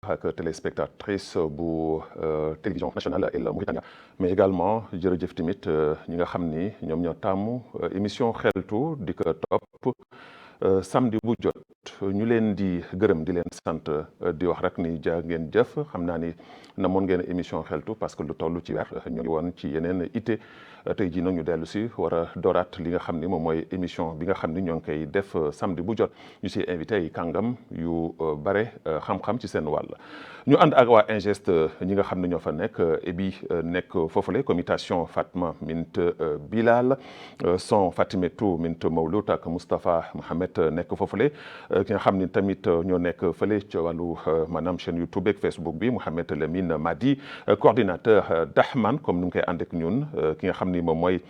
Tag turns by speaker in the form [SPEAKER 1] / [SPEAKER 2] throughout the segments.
[SPEAKER 1] ak téléspectatrice bu télévision nationale El Mauritania mais également jërëjëf tamit ñi nga xam ni ñoom ñoo tàmm émission xeltu di ko topp samedi bu jot ñu leen di gërëm di leen sant di wax rek ni jaa ngeen jëf xam naa ni namoon ngeen émission xeltu parce que lu toll ci weer ñoo ngi woon ci yeneen ité tey jii nag ñu dellu si war a dooraat li nga xam ni moom mooy émission bi nga xam ni ñoo ngi koy def samedi bu jot ñu si invité ay kàngam yu bare xam-xam ci seen wàll. ñu ànd ak waa Ingest ñi nga xam ne ñoo fa nekk Ebi nekk foofule communication Fatma Mint Bilal son Fatimetou Mint Mawlut ak Moustapha Mohamed nekk foofule ki nga xam ni tamit ñoo nekk fële ci wàllu maanaam chaîne YouTube ak Facebook bi Mohamed Lamine Madi coordinateur Dahman comme ni mu koy ànd ak ñun ki nga xam ni moom mooy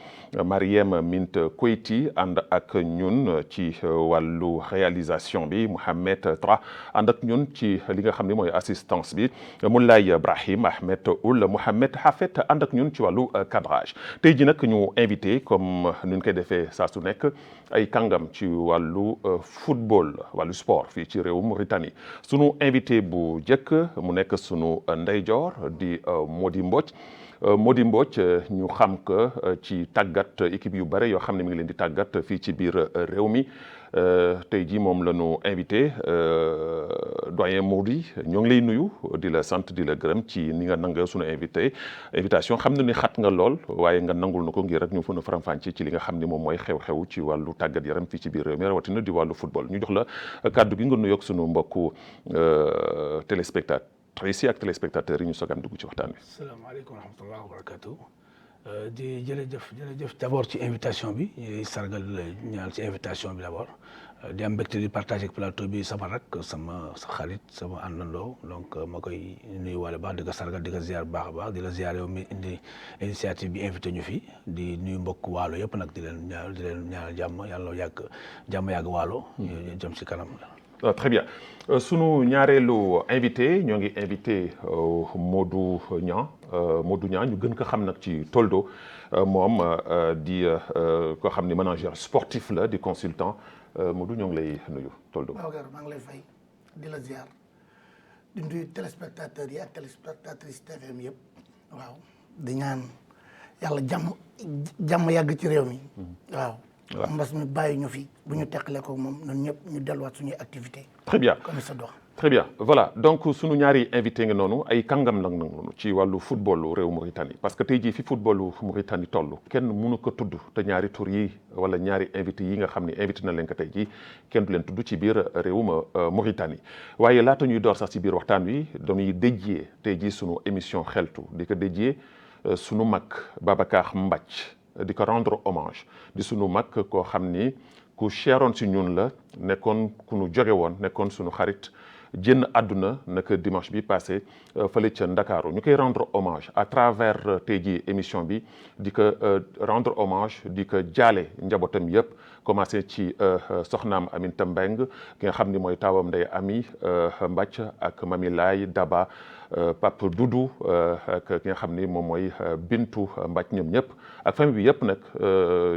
[SPEAKER 1] Mariem Mint Koyti ànd ak ñun ci wàllu réalisation bi Mohamed Tra ànd ak ñun ci li nga xam ni mooy assistance bi Moulay Ibrahim Ahmed Oul Mohamed Hafet ànd ak ñun ci wàllu cadrage tey ji nag ñu invité comme ni ñu koy defee saa su nekk ay kàngam ci wàllu football wàllu sport fii ci réew Mauritanie sunu invité bu njëkk mu nekk sunu ndeyjoor di Mody Mbodj Mody Mbodj ñu xam ko ci tàggat équipe yu bare yoo xam ne mi ngi leen di tàggat fii ci biir réew mi tey jii moom la ñu invité doyen Mody ñoo ngi lay nuyu di la sant di la gërëm ci ni nga nanga suñu invitation xam na ni xat nga lool waaye nga nangul na ko ngir rek ñu mën a faram-fàccee ci li nga xam ni moom mooy xew-xew ci wàllu tàggat yaram fii ci biir réew mi rawatina di wàllu football ñu jox la kàddu gi nga nuyoog suñu mbokku téléspectatrices yi ak téléspectateurs yi ñu soog a dugg ci waxtaan wi.
[SPEAKER 2] salaamaaleykum wa rahmatulah wa barakatu di jërëjëf d'abord ci invitation bi ñuy sargal ñaal ci invitation bi d'abord di am mbégte di partager ak plateau bi sama rak sama xarit sama àndandoo donc ma koy nuyu wàlle baax di ko sargal di ko ziar baax a baax di la ziar yow mi indi initiative bi invité ñu fi di nuyu mbokk waalo yëpp nag di leen ñaanal jàmm yàlla yàgg waalo ñu jëm si kanam.
[SPEAKER 1] Très bien sunu ñaareelu invité ñoo ngi invité Modou Niang ñu gën ko xam nag ci Toldo moom di koo xam ni manager sportif la di consultant Modou ñoo ngi lay nuyu Toldo.
[SPEAKER 3] waaw maa ngi lay fay di la ziar di nuyu téléspectateurs yi ak téléspectatrices TFM yëpp waaw di ñaan yàlla jàmm yàgg ci réew mi waaw. mbas mi bàyyi ñu fi bu ñu teqalee ko moom ñun ñëpp ñu delluwaat suñuy activité
[SPEAKER 1] très bien
[SPEAKER 3] comme ça dox.
[SPEAKER 1] très bien voilà donc sunu ñaari invité nga noonu ay kàngam nag noonu ci wàllu footballu réew Mauritanie parce que tey jii fi footballu Mauritanie toll kenn mënu ko tudd te ñaari tur yi wala ñaari invité yi nga xam ne invité na leen ko tey jii kenn du leen tudd ci biir réewum Mauritanie waaye laata ñuy door sax ci biir waxtaan wi dañuy dédié tey jii sunu émission xeltu di ko dédié sunu mag Babacar Mbach di ko rendre hommage di sunu mag koo xam ni ku cheroon si ñun la nekkoon ku nu jóge woon nekkoon sunu xarit génn àdduna naka dimanche bi passé fële ca Ndakaaru ñu koy rendre hommage à travers tey jii émission bi di ko rendre hommage di ko jaale njabootam yëpp commencé ci soxnaam Aminata Mbeng ki nga xam ni mooy taawam ndey Ami Mbacc ak Mami Laay Daba Pape Doudou ak ki nga xam ni moom mooy Bintu Mbacc ñoom ñëpp ak famille bi yëpp nag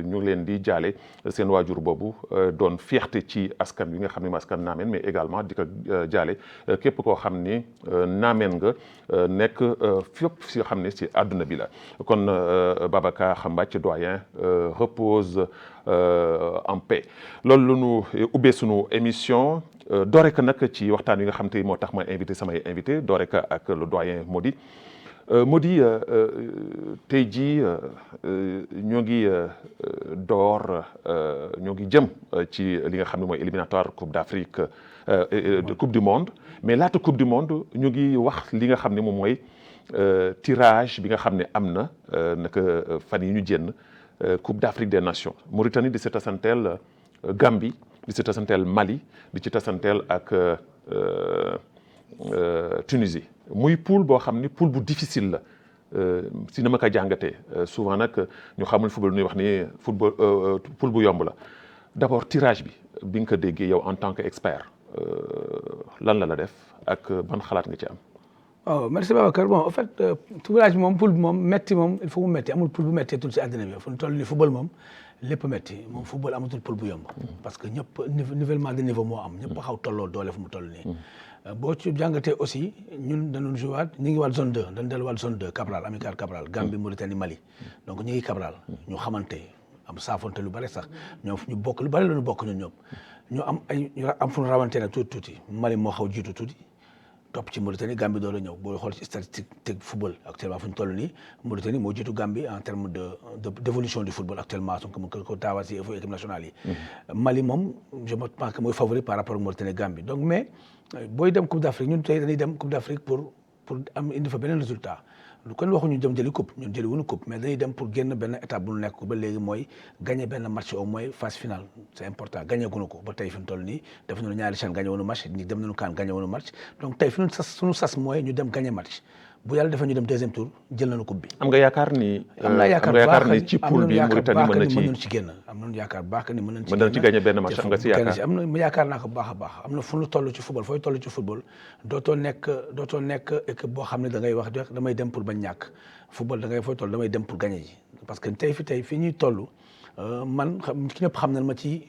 [SPEAKER 1] ñu ngi leen di jaale seen waajur boobu doon fierté ci askan wi nga xam ne askan naameen mais également di ko jaale képp koo xam ni naameen nga nekk fépp si xam ne si àdduna bi la kon Babacar Mbacc doyen repose en paix loolu la ñu ubbee sunu émission doore ko nag ci waxtaan wi nga xam te moo tax ma invité samay invité doore ko ak le doyen Mody Mody tey jii ñoo ngi ñoo ngi jëm ci li nga xam ne mooy éliminatoire Coupe d'Afrique Coupe du Monde mais laata Coupe du Monde ñu ngi wax li nga xam ne moom mooy tirage bi nga xam ne am na naka fan yi ñu jénn Coupe d'Afrique des Nations Mauritanie di si tasanteel Gambie di si tasanteel Mali di ci tasanteel ak Tunisie muy poule boo xam ni poule bu difficile la si na ma ko jàngatee souvent nag ñu xamul football ñuy wax ni football poule bu yomb la d'abord tirage bi nga ko déggee yow en tant que expert lan la def ak ban xalaat nga ci am.
[SPEAKER 2] oh merci Babacar bon en fait tournage bi moom poule bi moom métti moom il faut mu métti amul poule bu métteetul si àddina bi fu ñu toll nii football moom lépp métti moom football amatul poule bu yomb. parce que ñëpp nivellement de niveau moo am. ñëpp xaw tolloo doole fu mu toll nii. boo ci jàngatee aussi ñun dañu joué waat ñu ngi waat zone 2 dañu delluwaat zone 2 Cabral Amical Cabral Gambie Mauritanie Mali donc ñu ngi Cabral ñu xamante am saafonte lu bari sax ñoom ñu bokk lu bari la ñu bokk ñun ñëpp ñu am ay ñu am fu ñu rawante nag tuuti Mali moo xaw jiitu tuuti. topp ci Mauritanie Gambie door a ñëw boo xool ci statistique football actuellement fu ñu toll nii Mauritanie moo jiitu Gambie en terme d'évolution du football actuellement suñ ko taawal si équipe nationale yi. Mali moom je pense que mooy favori par rapport ak Mauritanie Gambie donc mais booy dem Coupe d'Afrique ñun tey dañuy dem Coupe d'Afrique pour am indi fa beneen résultat lu kon waxuñu dem jëli coupe ñun jëli wuñu coupe mais dañuy dem pour génn benn étape bu ñu nekk ba léegi mooy gagner benn match au moins phase finale c'est important gagné guñu ko ba tey fi mu toll nii def nañu ñaari CHAN gagné wuñu match ñi dem nañu CAN gagné wuñu match donc tey fi ñu sas suñu sas mooy ñu dem gagné match bu yàlla defee ñu dem deuxième tour jël nañu coupe bi.
[SPEAKER 1] am nga yaakaar ni.
[SPEAKER 2] am naa yaakaar
[SPEAKER 1] ni ci poule bi Mauritanie mën
[SPEAKER 2] nañu ci génn am nañu yaakaar baax que ni mën nañu ci
[SPEAKER 1] génn ci gagné benn match am nga si yaakaar
[SPEAKER 2] am na yaakaar naa ko bu baax a baax am na fu ñu toll ci football fooy toll ci football dootoo nekk équipe boo xam ne da ngay wax damay dem pour bañ ñàkk football da ngay fooy toll damay dem pour gagner ji parce que tey fi ñuy toll man ki ñëpp xam nañ ma ci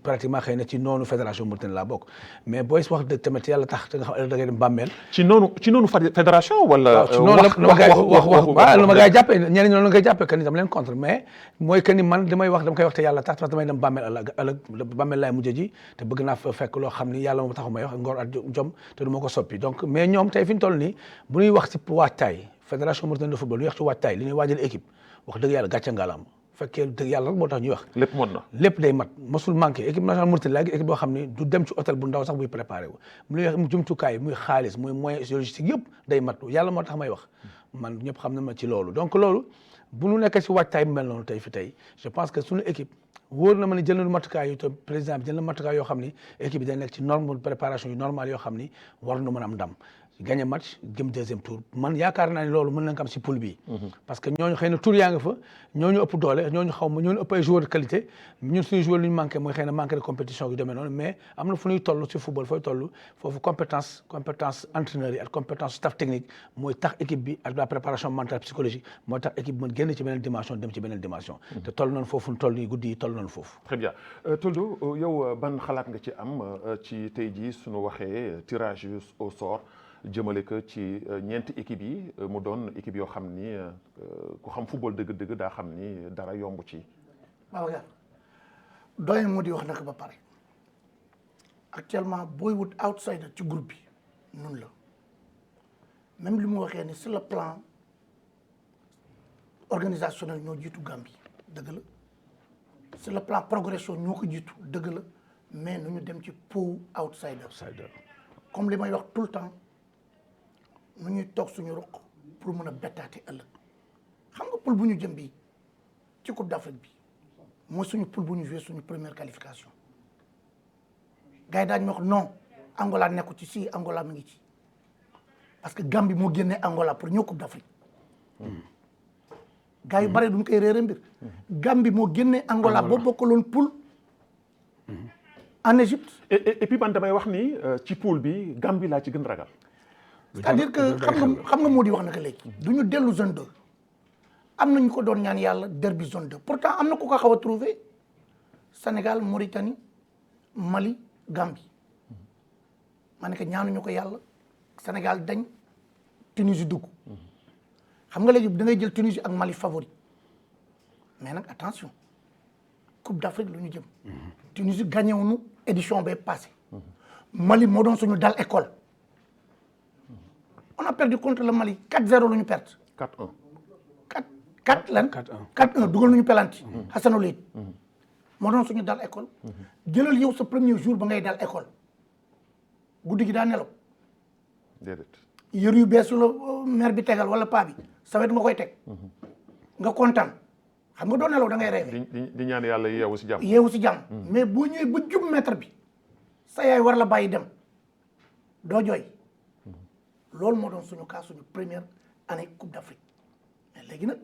[SPEAKER 2] pratiquement xëy na ci noonu fédération Mauritanie laa bokk mais booy wax dëgg tamit yàlla tax te nga xam da ngay dem bàmmeel.
[SPEAKER 1] ci noonu fédération wala.
[SPEAKER 2] wax la ma gars yi jàppee ñeneen ñi noonu nga koy jàppee que ni dama leen contre mais mooy que ni man li may wax dama koy wax te yàlla tax parce que damay dem bàmmeel ëllëg bàmmeel laay mujj ji te bëgg naa fa fekk loo xam ni yàlla moom taxu may wax ngor ak jom te du ma ko soppi donc mais ñoom tey fi ñu toll nii bu ñuy wax ci waajtaay fédération Mauritanie de football lu ñuy wax ci waajtaay li ñuy waajal équipe wax dëgg yàlla gàcce ngalaam fekkee dëgg yàlla rek moo tax ñuy wax.
[SPEAKER 1] lépp mën na
[SPEAKER 2] lépp day mat mosul manqué équipe nationale Mauritanie léegi équipe boo xam ne du dem ci hôtel bu ndaw sax buy préparé wu muy jumtukaay muy xaalis muy moyen logistique yëpp day mat yàlla moo tax may wax man ñëpp xam na ma ci loolu donc loolu bu ñu nekkee si waajtaay bu mel noonu tey fi tey je pense que suñu équipe wóor na ma ne jël nañu matukaay yu te président bi jël na matukaay yoo xam ni équipe bi day nekk ci norme de préparation yu normal yoo xam ni war na mën a am ndam gagné match jëm deuxième tour man yaakaar naa ne loolu mën nañ ko am si poule bi parce que ñooñu xëy na tour yaa nga fa ñooñu ëpp doole ñooñu xaw ma ñooñu ëpp ay joueurs de qualité ñun suñu joueurs lu ñu manqué mooy xëy na manqué de compétition yu demee noonu mais am na fu ñuy toll si football fooy toll foofu compétence entraîneur yi ak compétence staff technique mooy tax équipe bi ak la préparation mentale psychologique mooy tax équipe mën génn ci beneen dimension dem ci beneen dimension te toll noonu foofu toll nii guddi yi toll noonu foofu.
[SPEAKER 1] Très bien Toldo yow ban xalaat nga ci am ci tey jii suñu waxee tirage au sort jëmale ko ci ñeenti équipe yi mu doon équipe yoo xam ni ku xam football dëgg-dëgg daa xam ni dara yomb ci.
[SPEAKER 3] Babacar doyen moo di wax na ko ba pare actuellement booy wut outsider ci groupe bi noonu la même li mu waxee ni sur le plan organisationnel ñoo jiitu Gambie dëgg la sur le plan progression ñoo ko jiitu dëgg la mais nu ñu dem ci pool outsider comme li may wax tout le temps nu ñuy toog suñu roq pour mën a bettaate ëllëg xam nga poule bu ñu jëm bi ci Coupe d'Afrique bi mooy suñu poule bu ñu joué suñu première qualification gars yi daañu wax non Angola nekku ci si Angola mi ngi ci parce que Gambie moo génnee Angola pour ñëw Coupe d'Afrique gars yu bare duñ koy réere mbir Gambie moo génnee Angola boo bokkaloon poule en Égypte
[SPEAKER 1] et puis man damay wax ni ci poule bi Gambie laa ci gën ragal.
[SPEAKER 3] c'est-à-dire que xam nga moo di wax naka léegi du ñu dellu zone 2 am na ñu ko doon ñaan yàlla derby zone 2 pourtant am na ku ko xaw a trouvé Sénégal Mauritanie Mali Gambie ma ne ko ñaanuñu ko yàlla Sénégal dañ Tunisie dugg xam nga léegi da ngay jël Tunisie ak Mali favori mais nag attention Coupe d'Afrique lu ñu jëm Tunisie gagné wuñu édition bay passé Mali moo doon suñu dal école on a perdu contre le Mali 4-0 lu ñu perte.
[SPEAKER 1] 4-1.
[SPEAKER 3] 4 lan 4-1 dugal nañu pelanti. Hassanul Ait moo doon suñu dal école. jëlal yow sa premier jour ba ngay dal école guddi gi daa nelaw.
[SPEAKER 1] déedéet.
[SPEAKER 3] yër yu bees yu la mère bi tegal wala paa bi sa wet nga koy teg. nga kontaan xam nga doo nelaw da ngay rêvé.
[SPEAKER 1] di ñaan yàlla yeewu si jàmm.
[SPEAKER 3] yeewu si jàmm. mais boo ñëwee ba jub mètre bi sa yaay war la bàyyi dem doo jooy. loolu moo doon suñu cas suñu première année Coupe d'Afrique mais léegi nag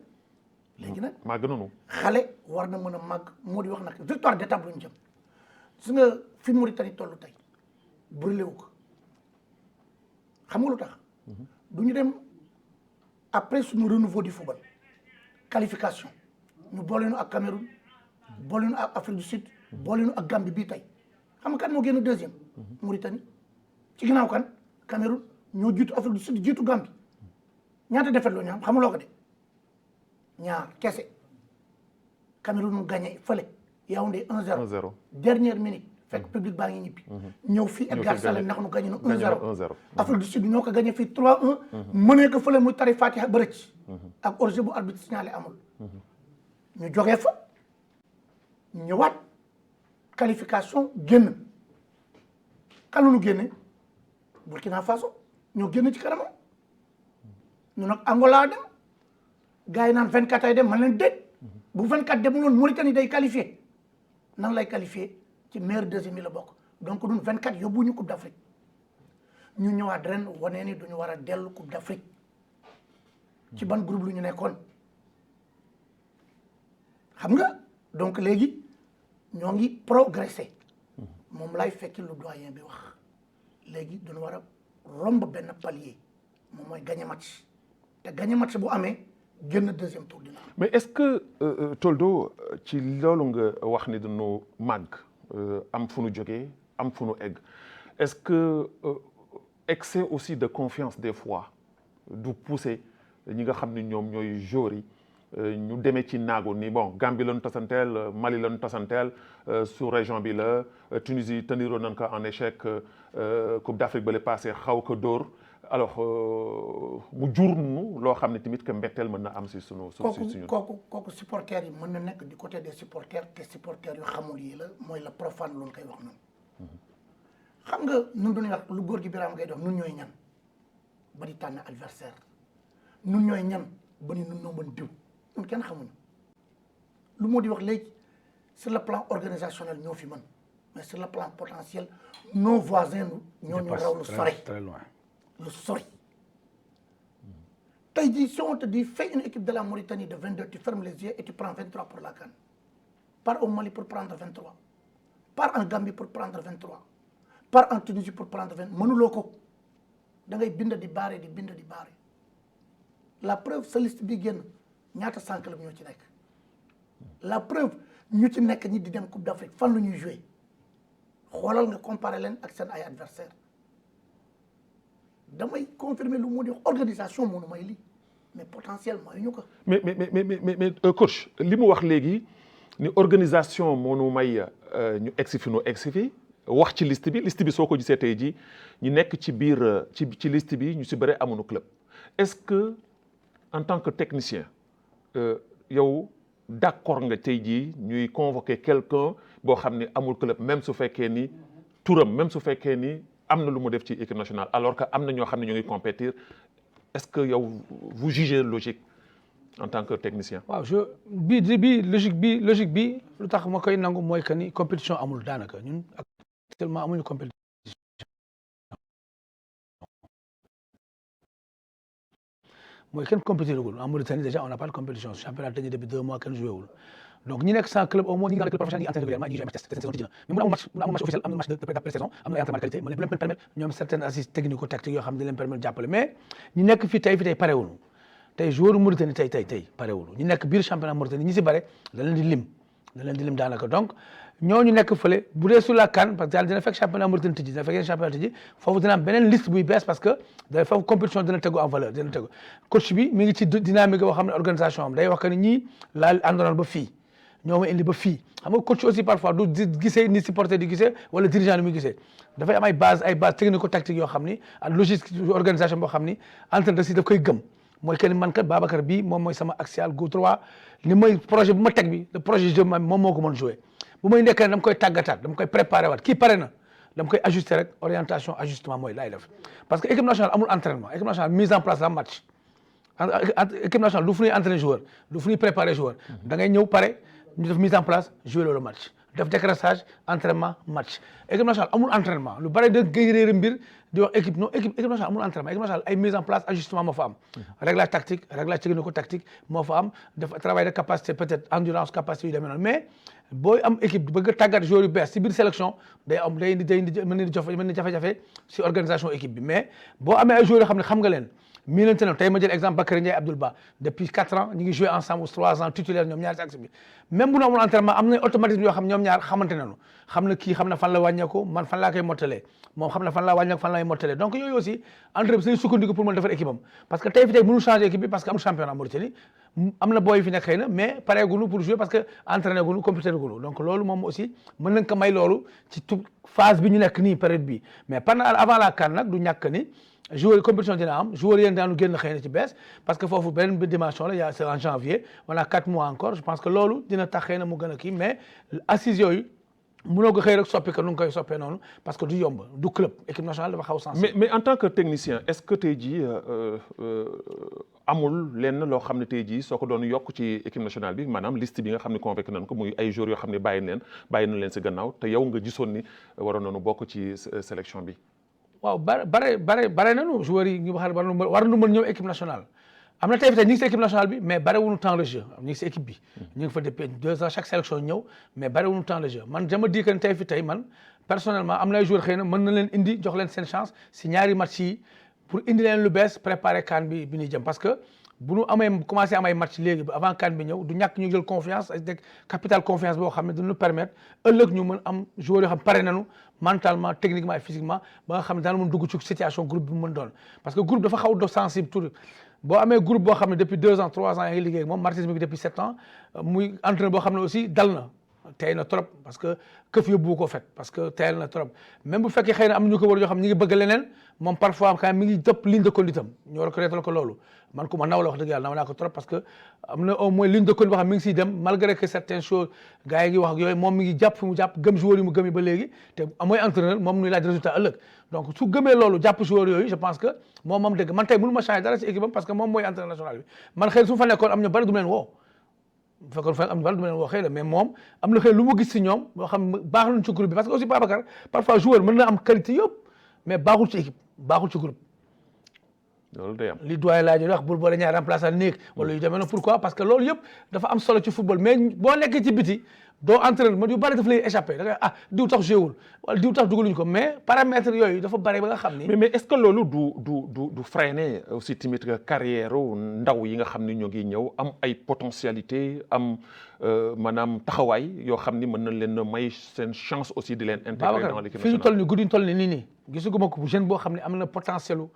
[SPEAKER 1] maa gënoonu
[SPEAKER 3] xale war na mën a màgg moo di wax nag victoire d'étape lu ñu jëm gis nga fi Mauritanie toll tey brûlé wu ko xam nga lu tax du ñu dem après suñu renouveau du football qualification ñu boole ñu ak Cameroun boole ñu ak Afrique du Sud boole ñu ak Gambie bii tey xam nga kan moo génn deuxième Mauritanie ci ginnaaw kan Cameroun ñoo jiitu Afrique du Sud jiitu Gambie ñaata défaite la ñu am xamuloo ko de ñaar kese Cameroun mu gagné fële Yaoundé 1-0 dernière minute fekk public baa ngi ñibbi ñëw fii Edgar Sall ndax nu gagné na 1-0 Afrique du Sud ñoo ko gagné fii 3-1 mënee ko fële muy tari Fatiha ba rëcc ak hors-jeu bu arbitre signalé amul ñu jógee fa ñëwaat qualification génn kan la ñu génne Burkina Faso ñoo génn ci kanamam ñu nag Angola dem gars yi naan 24 ay dem man leen déet bu 24 dem loon Mauritanie day qualifié nan lay qualifié ci meilleur deuxième yi la bokk donc ñun 24 yóbbu ñu Coupe d'Afrique ñu ñëwaat ren wane ni duñu war a dellu Coupe d'Afrique ci ban groupe lu ñu nekkoon xam nga donc léegi ñoo ngi progressé moom lay fekki lu doyen bi wax léegi dañu war a romb benn palier moom mooy gagné match te gagné match bu amee génn deuxième tour dina
[SPEAKER 1] mais est-ce que Toldo ci loolu nga wax ni dañu màgg am fu nu jógee am fu nu egg est-ce que excès aussi de confiance des fois du pousser ñi nga xam ni ñoom ñooy joueurs yi ñu demee ci naagu ni bon Gambie lañu tasanteel Mali lañu tasanteel sous région bi la Tunisie teniroon nañ ko en échec Coupe d'Afrique ba le passé xaw ko dóor alors mu jur nu loo xam ne tamit que mbetteel mën na am si suñu
[SPEAKER 3] kooku supporters yi mën na nekk du côté des supporters te supporters yu xamul yi la mooy la profane loolu koy wax noonu xam nga nun duñuy wax lu góor gi Birame ngay dox nun ñooy ñan ba di tànn adversaire nun ñooy ñan ba ni nun noo mën diw ñun kenn xamuñu lu moo di wax léegi sur le plan organisationnel ñoo fi mën mais sur le plan potentiel nos voisins ñoo ñu raw lu sori lu sori tey jii si on te dit fais une équipe de la Mauritanie de 22 tu fermes les yeux et tu prends 23 pour la CAN pars au Mali pour prendre 23 pars en Gambie pour prendre 23 pars en Tunisie pour prendre 20 mënuloo ko da ngay bind di baare di bind di baare la preuve sa liste bi génn ñaata 100 clubs ñoo ci nekk la preuve ñu ci nekk ñi di dem Coupe d'Afrique fan la ñuy joué xoolal nga comparer leen ak seen ay adversaires damay confirmer lu mu di organisation moo nu may lii mais potentiellement yu ñu ko.
[SPEAKER 1] mais coach li mu wax léegi ni organisation moo nu may ñu egsi fi nu egsi fi wax ci liste bi soo ko gisee tey jii ñu nekk ci biir ci liste bi ñu si bëre amuñu club est-ce que en tant que technicien yow d'accord nga tey jii ñuy convoquer quelqu'un boo xam ni amul club même su fekkee ni turam même su fekkee ni am na lu mu def ci équipe nationale alors que am na ñoo xam ne ñu ngi compétir est-ce que yow vous jugez logique en tant que technicien.
[SPEAKER 2] waaw logique bi lu tax ma koy nangu mooy que ni compétition amul daanaka ñun actuellement amuñu compétition. mooy kenn compétir wul en Mauritanie déjà on n'a pas de compétition championnat tëj depuis 2 mois kenn joué wul donc ñi nekk sans club au moins ñi nga club professionnel ñi entraîné régulièrement ñi joué match test saison mais mu amul match officiel am na match de pré-saison am na ay entraînement de qualité mu leen permettre ñoom certaines assises technico-tactiques yoo xam ne di leen permettre jàppale mais ñi nekk fii tey parewuñu tey joueur Mauritanie tey parewuñu ñi nekk biir championnat Mauritanie ñi si bare da leen di lim daanaka donc ñooñu nekk fële bu dee sur la CAN parce que yàlla dina fekk championnat Mauritanie tijji dina fekk yeneen championnat tijji foofu dina am beneen liste buy bees parce que day foofu compétition dina tegu en valeur dina tegu coach bi mi ngi ci dynamique boo xam ne organisation am day wax que ni ñii laa àndoon ba fii ñoo ma indi ba fii xam nga coach aussi parfois du gisee ni supporter di gisee wala dirigeant ni muy gisee dafay am ay base technico tactique yoo xam ni ak logistique organisation boo xam ni entraîneur si daf koy gëm mooy que ni man kat Babacar bii moom mooy sama axial go droit ni mooy projet bu ma teg bi le projet jeu moom moo ko mën jouer bu may nekk dama koy tàggataat dama koy préparer waat kii pare na dama koy ajuster rek orientation ajustement mooy laay def parce que équipe nationale amul entraînement équipe nationale mise en place la match équipe nationale du fu ñuy entraîner joueur du fu ñuy préparer joueur da ngay ñëw pare ñu def mise en place jouer loolu match def décrassage entraînement match équipe nationale amul entraînement lu bari da ngay réer mbir di wax équipe nationale amul entraînement équipe nationale ay mise en place ajustement moo fa am réglage tactique réglage technico-tactique moo fa am def travail de capacité peut-être endurance capacité yu demee noonu mais booy am équipe bëgg a tàggat joueurs yu bees si biir sélection day indi mën na jafe-jafe si organisation équipe bi mais boo amee ay joueurs yoo xam ne xam nga leen miinante na tey ma jël exemple Bakary Ndiaye Abdoul Ba depuis 4 ans ñu ngi joué ensemble ou 3 ans titulaire ñoom ñaar si axe bi même bu ñu amul entraînement am na automatisme yoo xam ñoom ñaar xamante nañu xam na kii xam na fan la wàññeeku man fan laa koy mottalee moom xam na fan laa wàññeeku fan lay mottalee donc yooyu aussi entraîneur bi say sukkandiku pour mën defar équipe am parce que tey fi tey mënul changer équipe bi parce que amul championnat Mauritanie am na booy fi nekk xëy na mais pareegunu pour jouer parce que entraîné gunu compété gunu donc loolu moom aussi mën nañ ko may loolu ci toute phase bi ñu nekk nii période bi mais pendant avant la CAN nag du ñàkk ni joueur compétition dina am joueur yéen daanu génn xëy na ci bees parce que foofu beneen dimension la c'est en janvier on a 4 mois encore je pense que loolu dina tax xëy na mu gën a kii mais assises yooyu mënoo ko xëy rek soppi ko nu nga koy soppee noonu parce que du yomb du club équipe nationale dafa xaw sensible.
[SPEAKER 1] mais en tant que technicien est-ce que tey jii amul lenn loo xam ne tey jii soo ko doon yokk ci équipe nationale bi maanaam liste bi nga xam ne convoqué nañ ko muy ay joueurs yoo xam ne bàyyi na leen si gannaaw te yow nga gisoon ni waroon nañu bokk ci sélection bi.
[SPEAKER 2] waaw bare nañu joueurs yi ñu wax war nañu mën ñëw équipe nationale am na tey fi tey ñu ngi si équipe nationale bi mais bare wuñu temps de jeu ñu ngi si équipe bi ñu ngi fa depuis 2 ans chaque sélection ñëw mais bare wuñu temps de jeu man je me dis que tey fi tey man personnellement am na ay joueurs xëy na mën na leen indi jox leen seen chance si ñaari match yi pour indi leen lu bees préparer CAN bi ñuy jëm parce que bu ñu amee commencé am ay match léegi avant CAN bi ñëw du ñàkk ñu jël confiance ak capital confiance boo xam ne dinañu permettre ëllëg ñu mën am joueurs yoo xam pare nañu mentalement techniquement et physiquement ba nga xam ne daan mën dugg ci situation groupe bi mu mën doon parce que groupe dafa xaw do sensible tout boo amee groupe boo xam ne depuis 2 ans 3 ans yaa ngi liggéey ak moom Martins mi ngi depuis 7 ans muy entraîneur boo xam ne aussi dal na tey na trop parce que këf yóbbu ko fet parce que teyal na trop même bu fekkee xëy na am ñu ko war yoo xam ñi ngi bëgg leneen moom parfois quand même mi ngi topp ligne de conduite am ñu reconnaître ko loolu man ku ma naw la wax dëgg yàlla naw naa ko trop parce que am na au moins ligne de conduite boo xam mi ngi siy dem malgré que certaines choses gars yi ngi wax ak yooyu moom mi ngi jàpp fi mu jàpp gëm joueurs yi mu gëmi ba léegi te mooy entraîneur moom nuy laaj résultat ëllëg donc su gëmee loolu jàpp joueurs yooyu je pense que moom dëgg man tey mënu ma changer dara ci équipe am parce que moom mooy entraîneur national bi man xëy su ma fa nekkoon am ñu bari du leen woo bu fekkoon fa am bari du ma leen woo xëy na mais moom am na xëy lu mu gis si ñoom boo xam baax nañ ci groupe bi parce que aussi Babacar parfois joueur mën na am qualité yëpp mais baaxul ci équipe baaxul ci groupe
[SPEAKER 1] loolu day am
[SPEAKER 2] li doyen laaj wax bul boole ñaar remplaçant néeg wala yu demee noonu pourquoi parce que loolu yëpp dafa am solo ci football mais boo nekkee ci biti doo entraîneur ma yu bari daf lay échappé da ngay diw tax joué wul wala diw tax dugaluñu ko mais paramètres yooyu dafa bari ba nga xam ni.
[SPEAKER 1] mais est-ce que loolu du freiner aussi tamit carrière ndaw yi nga xam ni ñoo ngi ñëw am ay potentialité am maanaam taxawaay yoo xam ni mën nañ leen may seen chance aussi di leen intégrer dans l'équipe nationale.
[SPEAKER 2] fi ñu toll nii guddi ñu toll nii gisuguma ko bu jeune boo xam ne am na potentiel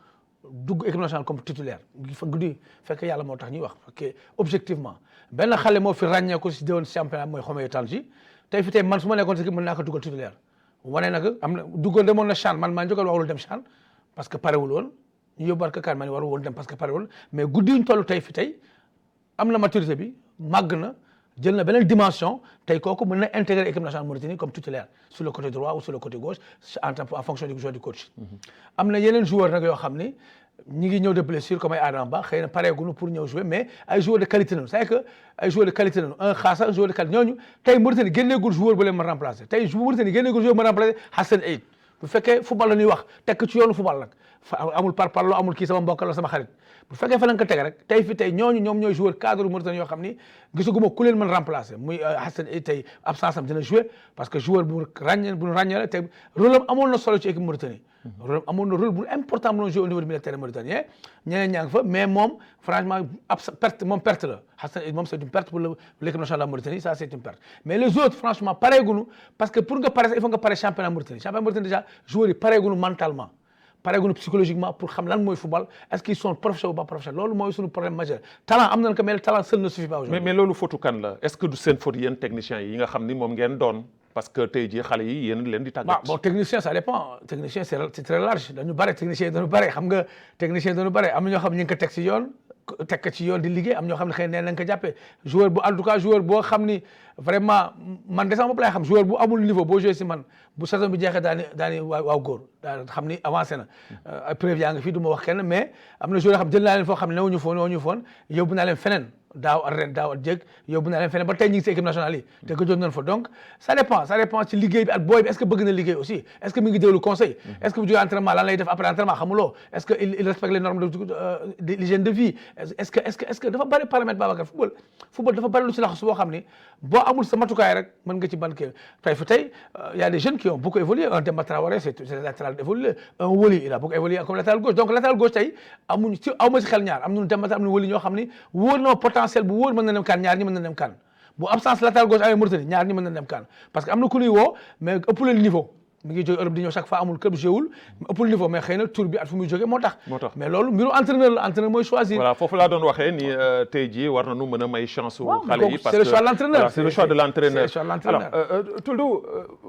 [SPEAKER 2] dugg équipe nationale comme titulaire fa guddi fekk yàlla moo tax ñuy wax parce que objectivement benn xale moo fi ràññee ko si déwén championnat mooy Xomeyo Tanji tey fi tey man su ma nekkoon si équipe mën naa ko dugal titulaire wane nag am na duggoon demoon na CHAN man maa njëkkoon warul dem CHAN parce que parewul woon ñu yóbbuwaat ko kan ma ne warul woon dem parce que parewul mais guddi ñu toll tey fi tey am na maturité bi màgg na jël na beneen dimension tey kooku mën na intégrer équipe nationale Mauritanie comme titulaire sur le côté droit ou sur le côté gauche en fonction du choix du coach. am na yeneen joueurs nag yoo xam ni ñi ngi ñëw de blessure comme ay Adama Ba xëy na pareeguñu pour ñëw jouer mais ay joueurs de qualité nañu c'est que ay joueurs de qualité nañu un xaasa joueur de qualité ñooñu tey Mauritanie génneegul joueur bu leen mën remplacer tey Mauritanie génneegul joueur bu mën remplacer Hassan Eyid bu fekkee football la ñuy wax tekk ci yoonu football nag amul parparloo amul kii sama mbokk la sama xarit bu fekkee fa lañ ko teg rek tey fi tey ñooñu ñoom ñooy joueur cadre Mauritanie yoo xam ni gisaguma ku leen mën remplacer muy Hassan Eyid tey absence am dina jouer parce que joueur bu ràññee la tey rôle am amoon na solo ci équipe Mauritanie rôle amoon na rôle bu important bu doon jouer au niveau du militaire mauritanien ñeneen ñaa ngi fa mais moom franchement perte la Hassan Eyid moom c'est une perte pour l'équipe nationale de la Mauritanie ça c'est une perte mais les autres franchement pareeguñu parce que pour nga pare il faut nga pare championnat Mauritanie déjà joueurs yi pareeguñu mentalement pareeguñu psychologiquement pour xam lan mooy football est-ce qu'ils sont professionnels ou pas professionnels loolu mooy suñu problème majeur talent am nañ ko mais le talent seul ne suffit pas aujourd'hui
[SPEAKER 1] mais loolu faute kan la est-ce que du seen faute yéen techniciens yi nga xam ni moom ngeen doon parce que tey jii xale yi yéen leen di tàggat.
[SPEAKER 2] bon technicien ça dépend technicien c'est très large dañu bare technicien dañu bare xam nga technicien dañu bare am na ñoo xam ne ñu ngi ko teg ci yoon teg ko ci yoon di liggéey am ñoo xam ne xëy na nañ ko jàppee joueur bu en tout cas joueur boo xam ni vraiment man de sama bopp laay xam joueur bu amul niveau boo joué si man bu saison bi jeexee daani waaw góor daa xam ni avancé na preuve yaa ngi fii du ma wax kenn mais am na joueur yoo xam jël naa leen foo xam ne newuñu foon yóbbu naa leen feneen daaw ak ren daaw ak jéeg yóbbu na leen feneen ba tey ñu ngi si équipe nationale yi te ko jot nañ fa donc ça dépend ci liggéey bi ak booy bi est-ce que bëgg na liggéey aussi est-ce que mi ngi déglu conseil est-ce que bu jógee entraînement lan lay def après entraînement xamuloo est-ce que il respecte les normes de l'hygiène de vie est-ce que dafa bari paramètre Babacar football dafa bari lu ci laxasu boo xam ni boo amul sa matukaay rek mën nga ci ban kii tey y a des jeunes qui ont beaucoup évolué un Demba Traoré c'est latéral évolué un Woli il a beaucoup évolué comme latéral gauche donc latéral gauche tey amuñu ci awma ci xel ñaar am nañu Demba am nañu Woli ñoo xam ni wóor na potentiel bu wóor mën na dem kan ñaar ñi mën na dem kan bu absence latéral gauche amee Mauritanie ñaar ñi mën na dem kan parce que am na ku ñuy woo mais ëpp leen niveau mi ngi jóge Europe di ñëw chaque fois amul club jéewul ëpp le niveau mais xëy na tour bi at fu muy jógee moo tax mais loolu mbiru entraîneur la entraîneur mooy choisir
[SPEAKER 1] voilà foofu laa doon waxee ni tey jii war nañu mën a may chance wu xale yi parce
[SPEAKER 2] que c'est le choix de l'entraîneur
[SPEAKER 1] c'est le choix de l'entraîneur
[SPEAKER 2] alors
[SPEAKER 1] Tuldu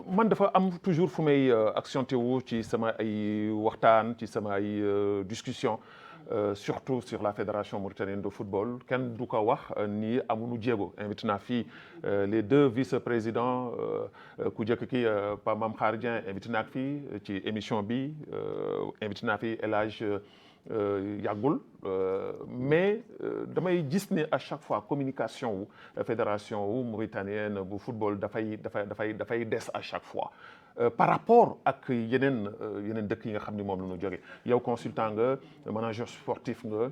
[SPEAKER 1] man dafa am toujours fu may accenté wu ci sama ay waxtaan ci sama ay discussion surtout sur la fédération mauritanienne de football kenn du ko wax ni amuñu jéego invité naa fii les deux vice-présidents ku njëkk ki Pa Mame Khar Dieng invité naa fii ci émission bi invité naa fii El Hadj yàggul mais damay gis ne à chaque fois communication wu fédération wu mauritanienne bu football dafay des à chaque fois par rapport ak yeneen dëkk yi nga xam ni moom la ñu jóge yow consultant nga manager sportif nga.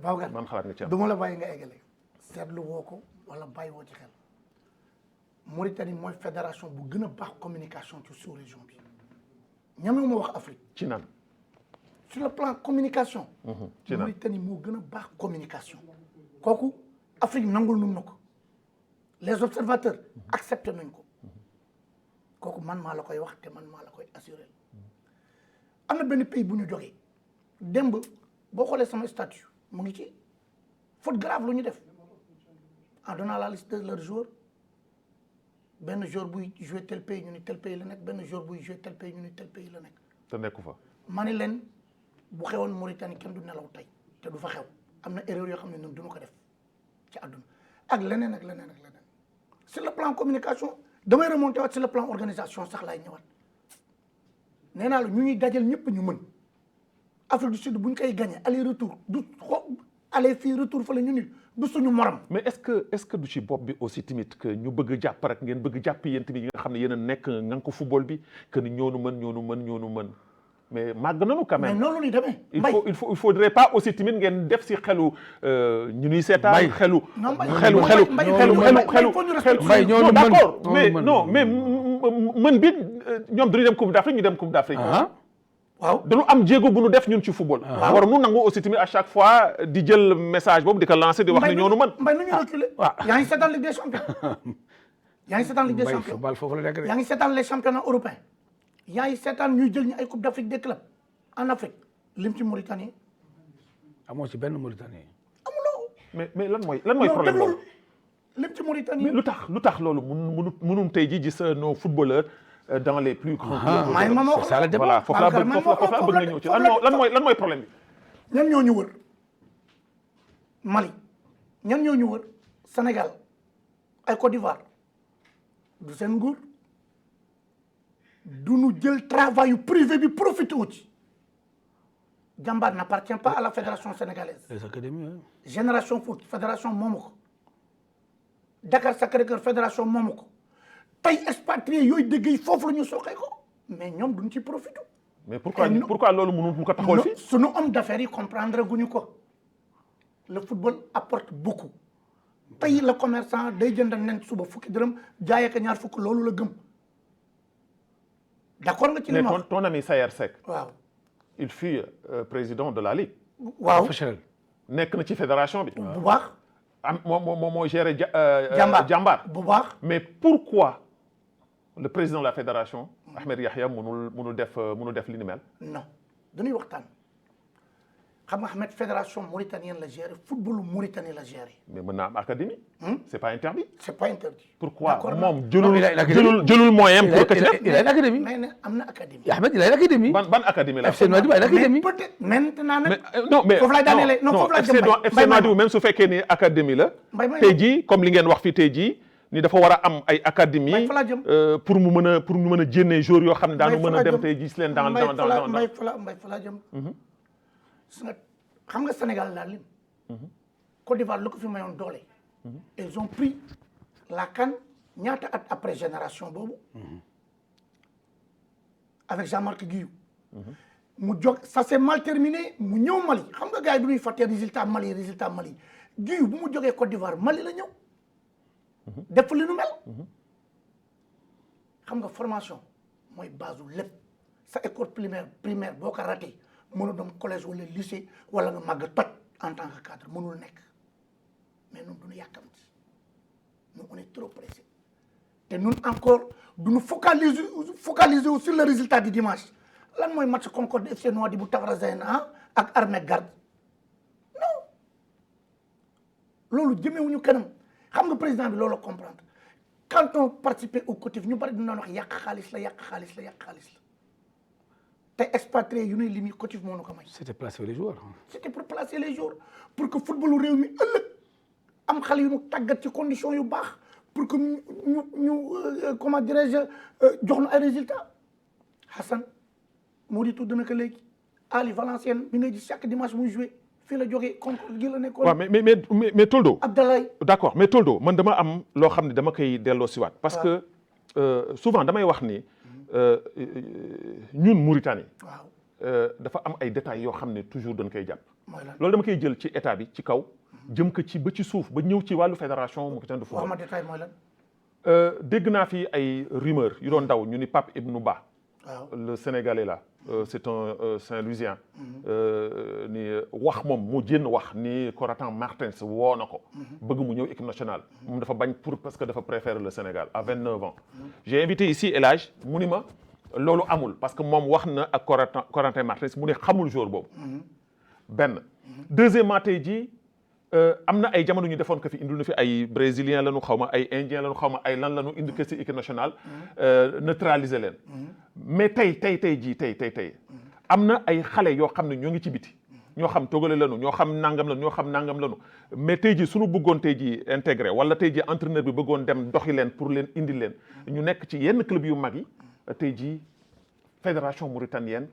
[SPEAKER 3] Babacar
[SPEAKER 1] man xalaat nga ci am
[SPEAKER 3] du ma la bàyyi nga eggale seetlu woo ko wala bàyyi woo ci xel Mauritanie mooy fédération bu gën a baax communication ci sous-région bi ñame ma wax Afrique.
[SPEAKER 1] ci nan
[SPEAKER 3] sur le plan communication.
[SPEAKER 1] ci nan
[SPEAKER 3] Mauritanie moo gën a baax communication. kooku Afrique nangul nun na ko les observateurs accepté nañ ko kooku man maa la koy wax te man maa la koy assuré am na benn pays bu ñu jógee démb boo xoolee sama statut mu ngi ci faute grave lu ñu def en donnant la liste de leurs joueurs benn joueur buy jouer tel pays ñu ni tel pays la nekk benn joueur buy jouer tel pays ñu ni tel pays la nekk.
[SPEAKER 1] te nekku fa.
[SPEAKER 3] ma ni leen bu xewoon Mauritanie kenn du nelaw tey te du fa xew am na erreur yoo xam ne ñun duñu ko def ci àdduna ak leneen ak leneen ak leneen sur le plan communication damay remonté waat sur le plan organisation sax laay ñëwaat nee naa la ñu ñuy dajal ñëpp ñu mën Afrique du Sud bu ñu koy gagné aller retour du aller fii retour fa la ñu nit du suñu morom.
[SPEAKER 1] mais est-ce que du ci bopp bi aussi tamit que ñu bëgg jàpp rek ngeen bëgg jàpp yéen tamit yi nga xam ne yéen a nekk nga ko football bi que ni ñoonu mën mais màgg nañu quand même.
[SPEAKER 3] mais noonu la demee.
[SPEAKER 1] il faudrait pas aussi tamit ngeen def si xelu ñu ñuy seetaan. xelu d'accord mais non mais mën bi ñoom dañuy dem Coupe d'Afrique ñu dem Coupe d'Afrique. waaw dañu am jéego bu nu def ñun ci football. war nu nangu aussi tamit à chaque fois di jël message boobu di ko lancer di wax ne ñoonu mën.
[SPEAKER 3] mbay nu ñu reculer. yaa ngi seetaan Ligue des Champions. yaa ngi seetaan Ligue des Champions. yaa ngi seetaan les championnats européens. yaa ngi seetaan ñuy jël ñu ay Coupe d'Afrique des clubs en Afrique lim ci Mauritanie.
[SPEAKER 2] amoo ci benn Mauritanie.
[SPEAKER 3] amuloo.
[SPEAKER 1] mais lan mooy problème loolu.
[SPEAKER 3] lim ci Mauritanie.
[SPEAKER 1] mais lu tax loolu mënun tey jii gis nos footballeurs dans les plus grands clubs.
[SPEAKER 2] c'est ça le débat.
[SPEAKER 1] voilà foofu laa bëgg nga ñëw ci lan mooy problème bi.
[SPEAKER 3] ñan ñoo ñu wër Mali ñan ñoo ñu wër Sénégal ay Côte d'Ivoire du seen nguur du ñu jël travail privé bi profité wu ci Jambar n'appartient pas à la fédération sénégalaise.
[SPEAKER 2] les académies.
[SPEAKER 3] Génération Foot fédération moomu ko Dakar Sacré-Cœur fédération moomu ko tey expatriés yooyu dégg yi foofu la ñu soxee ko mais ñoom duñ ci profité.
[SPEAKER 1] mais pourquoi loolu mënul mu ko taxawal fii.
[SPEAKER 3] sunu homme d'affaires yi comprendre guñu ko le football apporte beaucoup tey le commerçant day jënd nen suba fukki dërëm jaayee ko ñaar fukk loolu la gëm d'accord nga ci li ma wax.
[SPEAKER 1] ton ami Sayer Seck.
[SPEAKER 3] waaw
[SPEAKER 1] il fut président de la Ligue.
[SPEAKER 3] waaw
[SPEAKER 2] professionnel.
[SPEAKER 1] nekk na ci fédération bi.
[SPEAKER 3] bu baax.
[SPEAKER 1] moom moo géré.
[SPEAKER 3] Jambar bu baax.
[SPEAKER 1] mais pourquoi le président de la fédération. Ahmed Yahya mënul def li ni mel.
[SPEAKER 3] non dañuy waxtaan xam nga Ahmed fédération mauritanienne la géré footballu Mauritanie la géré.
[SPEAKER 1] mais mën naa am académie. c'est pas interdit.
[SPEAKER 3] c'est pas interdit.
[SPEAKER 1] pourquoi moom jëlul moyen pour que ci def.
[SPEAKER 2] il a une académie.
[SPEAKER 3] mais ne am na académie.
[SPEAKER 2] Ahmed il a une académie.
[SPEAKER 1] ban académie la.
[SPEAKER 2] FC Nouadhibou a une académie.
[SPEAKER 3] mais peut-être maintenant nag.
[SPEAKER 1] non mais
[SPEAKER 3] foofu laay daanelee non foofu laay jëm
[SPEAKER 1] FC Nouadhibou même su fekkee ni académie la. tey jii comme li ngeen wax fii tey jii ni dafa war a am ay académie pour mu mën a jénne joueurs yoo xam ne daanu mën a dem tey gis leen dans
[SPEAKER 3] mbay fa laa jëm xam nga Sénégal daal lim Côte d'Ivoire lu ko fi mayoon doole. Ils ont pris la CAN ñaata at après génération boobu. avec Jean-Marc Guiou. mu jóg ça s'est mal terminé mu ñëw Mali xam nga gars yi du ñuy fàtte résultat Mali Guiou bu mu jógee Côte d'Ivoire Mali la ñëw. def li nu mel. xam nga formation mooy base u lépp sa école primaire boo ko raté mënul dem collège wala lycée wala nga màgg toj en tant que cadre mënul nekk mais ñun duñu yàkkamti ñun on est trop pressé te ñun encore duñu focaliser wu sur le résultat du dimanche lan mooy match Concorde FC Nouadhibou Tafrazen ak Armée Garde non loolu jëmewuñu kanam xam nga président bi loolu comprendre quand on participait au COTIF ñu bari dina wax yàq xaalis la te expatrié yu ñuy limi COTIF moo ñu ko may.
[SPEAKER 2] C'était placer les joueurs.
[SPEAKER 3] C'était pour placer les joueurs pour que footballu réew mi ëllëg am xale yu ñu tàggat ci conditions yu baax pour que ñu comment dirais-je jox ñu ay résultats. Hassan moo di tudd na ko léegi Ali Valenciennes mi ngay gis chaque dimanche muy joué fii la jógee Concorde gi la nekkoon.
[SPEAKER 1] waaw mais Toldo.
[SPEAKER 3] Abdoulaye.
[SPEAKER 1] d'accord mais Toldo man dama am loo xam ne dama koy delloo siwaat parce que souvent damay wax ni ñun Mauritanie.
[SPEAKER 3] waaw
[SPEAKER 1] dafa am ay détails yoo xam ne toujours dañ koy jàpp.
[SPEAKER 3] mooy lan
[SPEAKER 1] loolu dama koy jël ci état bi ci kaw. jëm ko ci ba ci suuf ba ñëw ci wàllu fédération mauritanienne de football.
[SPEAKER 3] wax ma détail mooy lan.
[SPEAKER 1] dégg naa fi ay rumeurs yu doon daw ñu ni Pape Ibnou Ba.
[SPEAKER 3] waaw
[SPEAKER 1] le Sénégalais là. c'est un Saint-Louisien. ni wax moom mu jénn wax ni Corentin Martins woo na ko. bëgg mu ñëw équipe nationale. moom dafa bañ parce que dafa préférer le Sénégal à 29 ans. j'ai invité ici El Hadj mu ni ma loolu amul parce que moom wax na ak Corentin Martins mu ne xamul jour boobu. benn deuxièmement tey jii am na ay jamono ñu defoon ko fi indil na fi ay brésilien lañu xaw ma ay indien lañu xaw ma ay lan lañu indi ko ci équipe nationale. neutraliser leen. mais tey jii am na ay xale yoo xam ne ñoo ngi ci biti. ñoo xam togale lañu ñoo xam nangam lañu mais tey jii suñu bëggoon tey jii intégré wala tey jii entraîneur bi bëggoon dem doxi leen pour leen indi leen ñu nekk ci yenn club yu mag yi tey jii fédération mauritanienne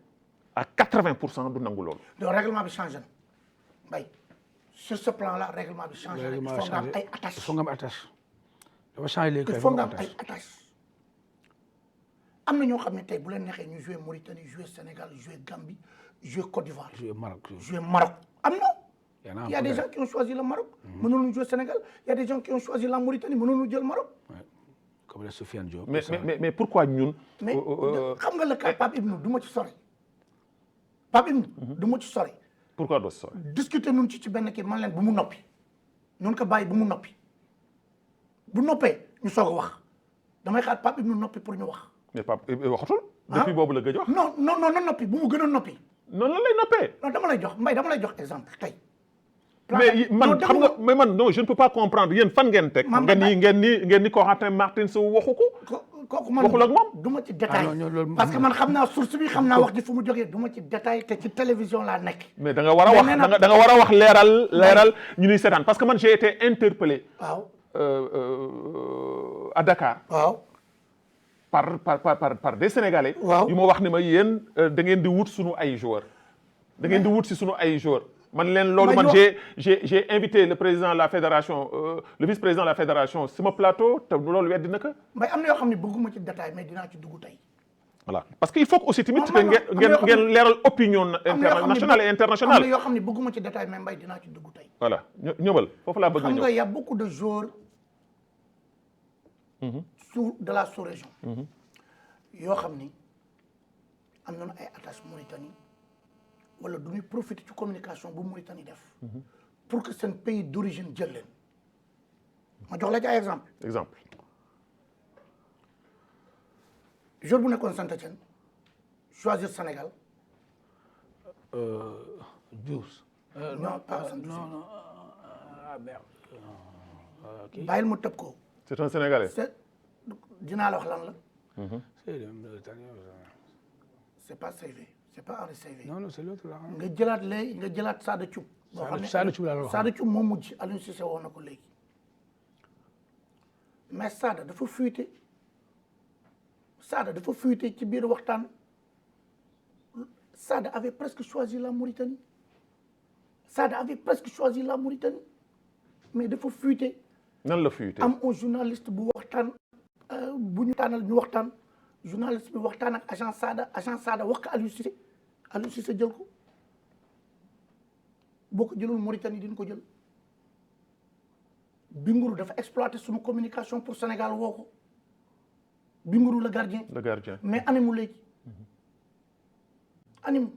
[SPEAKER 1] à 80% du nangu loolu.
[SPEAKER 3] donc règlement bi changé na Mbaye sur ce plan là règlement bi changé na. il faut nga am ay attaches.
[SPEAKER 2] il faut nga am attache. dafa changé léegi
[SPEAKER 3] il faut nga am ay attaches. am na ñoo xam ne tey bu leen neexee ñu joué Mauritanie joué Sénégal joué Gambie joué Côte d'Ivoire.
[SPEAKER 2] joué Maroc
[SPEAKER 3] am na. il y a des gens qui ont choisi le Maroc. mënoon jouer Sénégal il y a des gens qui ont choisi la Mauritanie mënoon jël Maroc.
[SPEAKER 2] comme le Sofiane Diop.
[SPEAKER 1] mais pourquoi ñun.
[SPEAKER 3] mais xam nga le cas Pape Ibnou du ma ci sori. Pape Ibnou du ma ci sori.
[SPEAKER 1] pourquoi doo sori.
[SPEAKER 3] discuter nun ci benn kii man leen bu mu noppi. noonu ko bàyyi bu mu noppi. bu noppee ñu soog a wax damay xaar Pape Ibnou noppi pour ñu wax.
[SPEAKER 1] mais Pape waxatul. depuis boobu la gëj wax.
[SPEAKER 3] non noppi bu mu gën a noppi.
[SPEAKER 1] noonu la lay noppee.
[SPEAKER 3] non dama lay jox exemple tey.
[SPEAKER 1] mais man xam nga mais man non je ne peux pas comprendre yéen fan ngeen teg. ngeen ni Corentin Martins waxu ko.
[SPEAKER 3] kooku man
[SPEAKER 1] waxul ak moom.
[SPEAKER 3] du ma ci détail parce que man xam naa source bi xam naa wax ji fu mu jógee du ma ci détail te ci télévision laa nekk.
[SPEAKER 1] mais da nga war a wax da nga war a wax leeral ñu ñuy seetaan parce que man j'ai été interpellé.
[SPEAKER 3] waaw.
[SPEAKER 1] à Dakar.
[SPEAKER 3] waaw.
[SPEAKER 1] par des Sénégalais.
[SPEAKER 3] waaw
[SPEAKER 1] yu ma wax ni ma yéen da ngeen di wut sunu ay joueurs. da ngeen di wut si sunu ay joueurs. man leen loolu man j'ai invité le président de la fédération le vice-président de la fédération sama plateau te loolu weddi na ko.
[SPEAKER 3] mais am na yoo xam ne bëgguma ci détail mais dinaa ci dugg tey.
[SPEAKER 1] voilà parce que il faut que aussi tamit ngeen leeral opinion nationale et internationale.
[SPEAKER 3] am na yoo xam ne bëgguma ci détail mais Mbaye dinaa ci dugg tey.
[SPEAKER 1] voilà ñëwal foofu laa bëgg a ñëw.
[SPEAKER 3] xam nga y a beaucoup de joueurs. de la sous-région. yoo xam ni am nañu ay attaches Mauritanie. wala du ñuy profiter ci communication bu Mauritanie def. pour que seen pays d'origine jël leen. ma jox la ci ay exemple. joueur bu nekkoon Saint-Étienne choisir Sénégal.
[SPEAKER 2] Diouf.
[SPEAKER 3] non pas Saint-Étienne.
[SPEAKER 2] non merde.
[SPEAKER 3] bàyyil mu tëb ko.
[SPEAKER 1] c'est un Sénégalais.
[SPEAKER 3] dinaa la wax lan la.
[SPEAKER 2] c'est
[SPEAKER 3] pas CV. c'est pas Henri Saivet.
[SPEAKER 2] non c'est l'autre là.
[SPEAKER 3] nga jëlaat léegi nga jëlaat Sada Thioub.
[SPEAKER 2] Sada Thioub laa la wax
[SPEAKER 3] Sada Thioub moo mujj Aliou Cissé woo na ko léegi. mais Sada dafa fuité ci biir waxtaan Sada avait presque choisi la Mauritanie Sada avait presque choisi la Mauritanie mais dafa fuité.
[SPEAKER 1] nan la fuité
[SPEAKER 3] am un journaliste bu waxtaan bu ñu tànnal ñu waxtaan journaliste bi waxtaan ak agent Sada wax ko Aliou Cissé jël ko boo ko jëlul Mauritanie dina ko jël Bingourou dafa exploité suñu communication pour Sénégal woo ko Bingourou le gardien mais animu léegi animu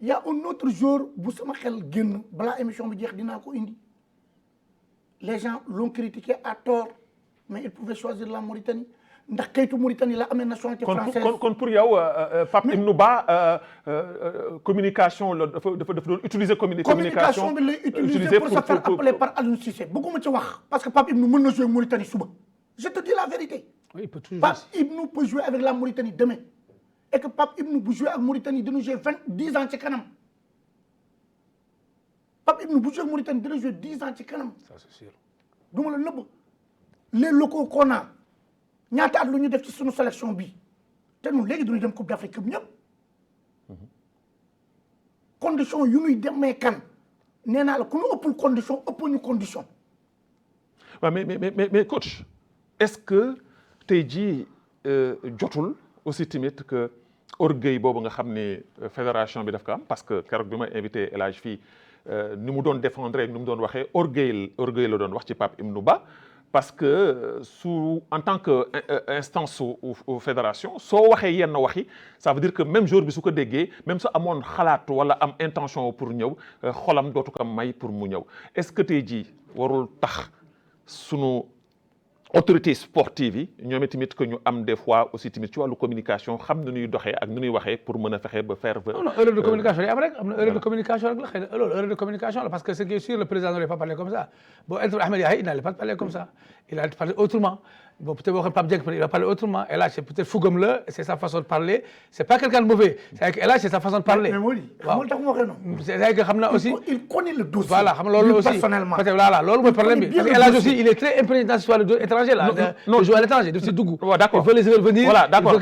[SPEAKER 3] y a un autre jour bu sama xel génn balaa émission bi jeex dinaa ko indi les gens l'ont critiqué à tort mais ils pouvaient choisir la Mauritanie ndax kayitu Mauritanie la amee nationalité française.
[SPEAKER 1] kon pour yow Pape Ibnou Ba communication la dafa doon utiliser
[SPEAKER 3] communication bi lay utiliser pour se faire appeler par Aliou Cissé bëgguma ci wax parce que Pape Ibnou mën na jouer Mauritanie suba je te dis la vérité.
[SPEAKER 2] oui il peut toujours
[SPEAKER 3] Pape Ibnou peut jouer avec la Mauritanie demain et que Pape Ibnou bu jouer ak Mauritanie dina jouer 10 ans ci kanam Pape Ibnou bu jouer Mauritanie dina jouer 10 ans ci kanam.
[SPEAKER 2] ça c'est sûr.
[SPEAKER 3] du ma la nëbb les locaux qu'on a ñaata at lu ñu def ci suñu sélection bi te ñun léegi duñu dem Coupe d'Afrique bi ñëpp condition yu ñuy demee kan nee naa la ku ñu ëppul condition ëppul ñu condition.
[SPEAKER 1] waaw mais coach est-ce que tey jii jotul aussi tamit que orgueil boobu nga xam ne fédération bi daf ko am parce que keroog bi ma invité El Hadj fii ni mu doon défendre ak ni mu doon waxee orgueil la doon wax ci Pape Ibnou Ba parce que en tant que instance ou fédération soo waxee yenn waxi ça veut dire que même jour bi su ko déggee même su amoon xalaat wala am intention pour ñëw xolam dootu ko may pour mu ñëw est-ce que tey jii warul tax sunu autorité sportive yi ñoom tamit que ñu am des fois aussi tamit ci wàllu communication xam na ñuy doxee ak nu ñuy waxee pour mën a fexe ba faire.
[SPEAKER 2] non erreur de communication yi am rek am na erreur de communication rek la xëy na loolu erreur de communication la parce que ce qui est sûr le président n'aurait pas parlé comme ça bon Aïdara Ahmed Yahi il n'allait pas parler comme ça il a parlé autrement bon peut-être waxee Pape Dieng il va parler autrement El Hadj c'est peut-être fugam la c'est sa façon de parler c'est pas quelqu'un de mauvais c'est que El Hadj c'est sa façon de parler.
[SPEAKER 3] mais moo di xamul tax mu waxee noonu.
[SPEAKER 2] c'est que xam na aussi
[SPEAKER 3] il connaît le dossier.
[SPEAKER 2] voilà xam nga loolu aussi
[SPEAKER 3] personnellement
[SPEAKER 2] peut-être voilà loolu mooy problème bi parce que El Hadj aussi il est très imprégné dans l'histoire étranger là de jouer à l'étranger daf si dugg.
[SPEAKER 1] waaw d'accord
[SPEAKER 2] il faut les revenir.
[SPEAKER 1] voilà d'accord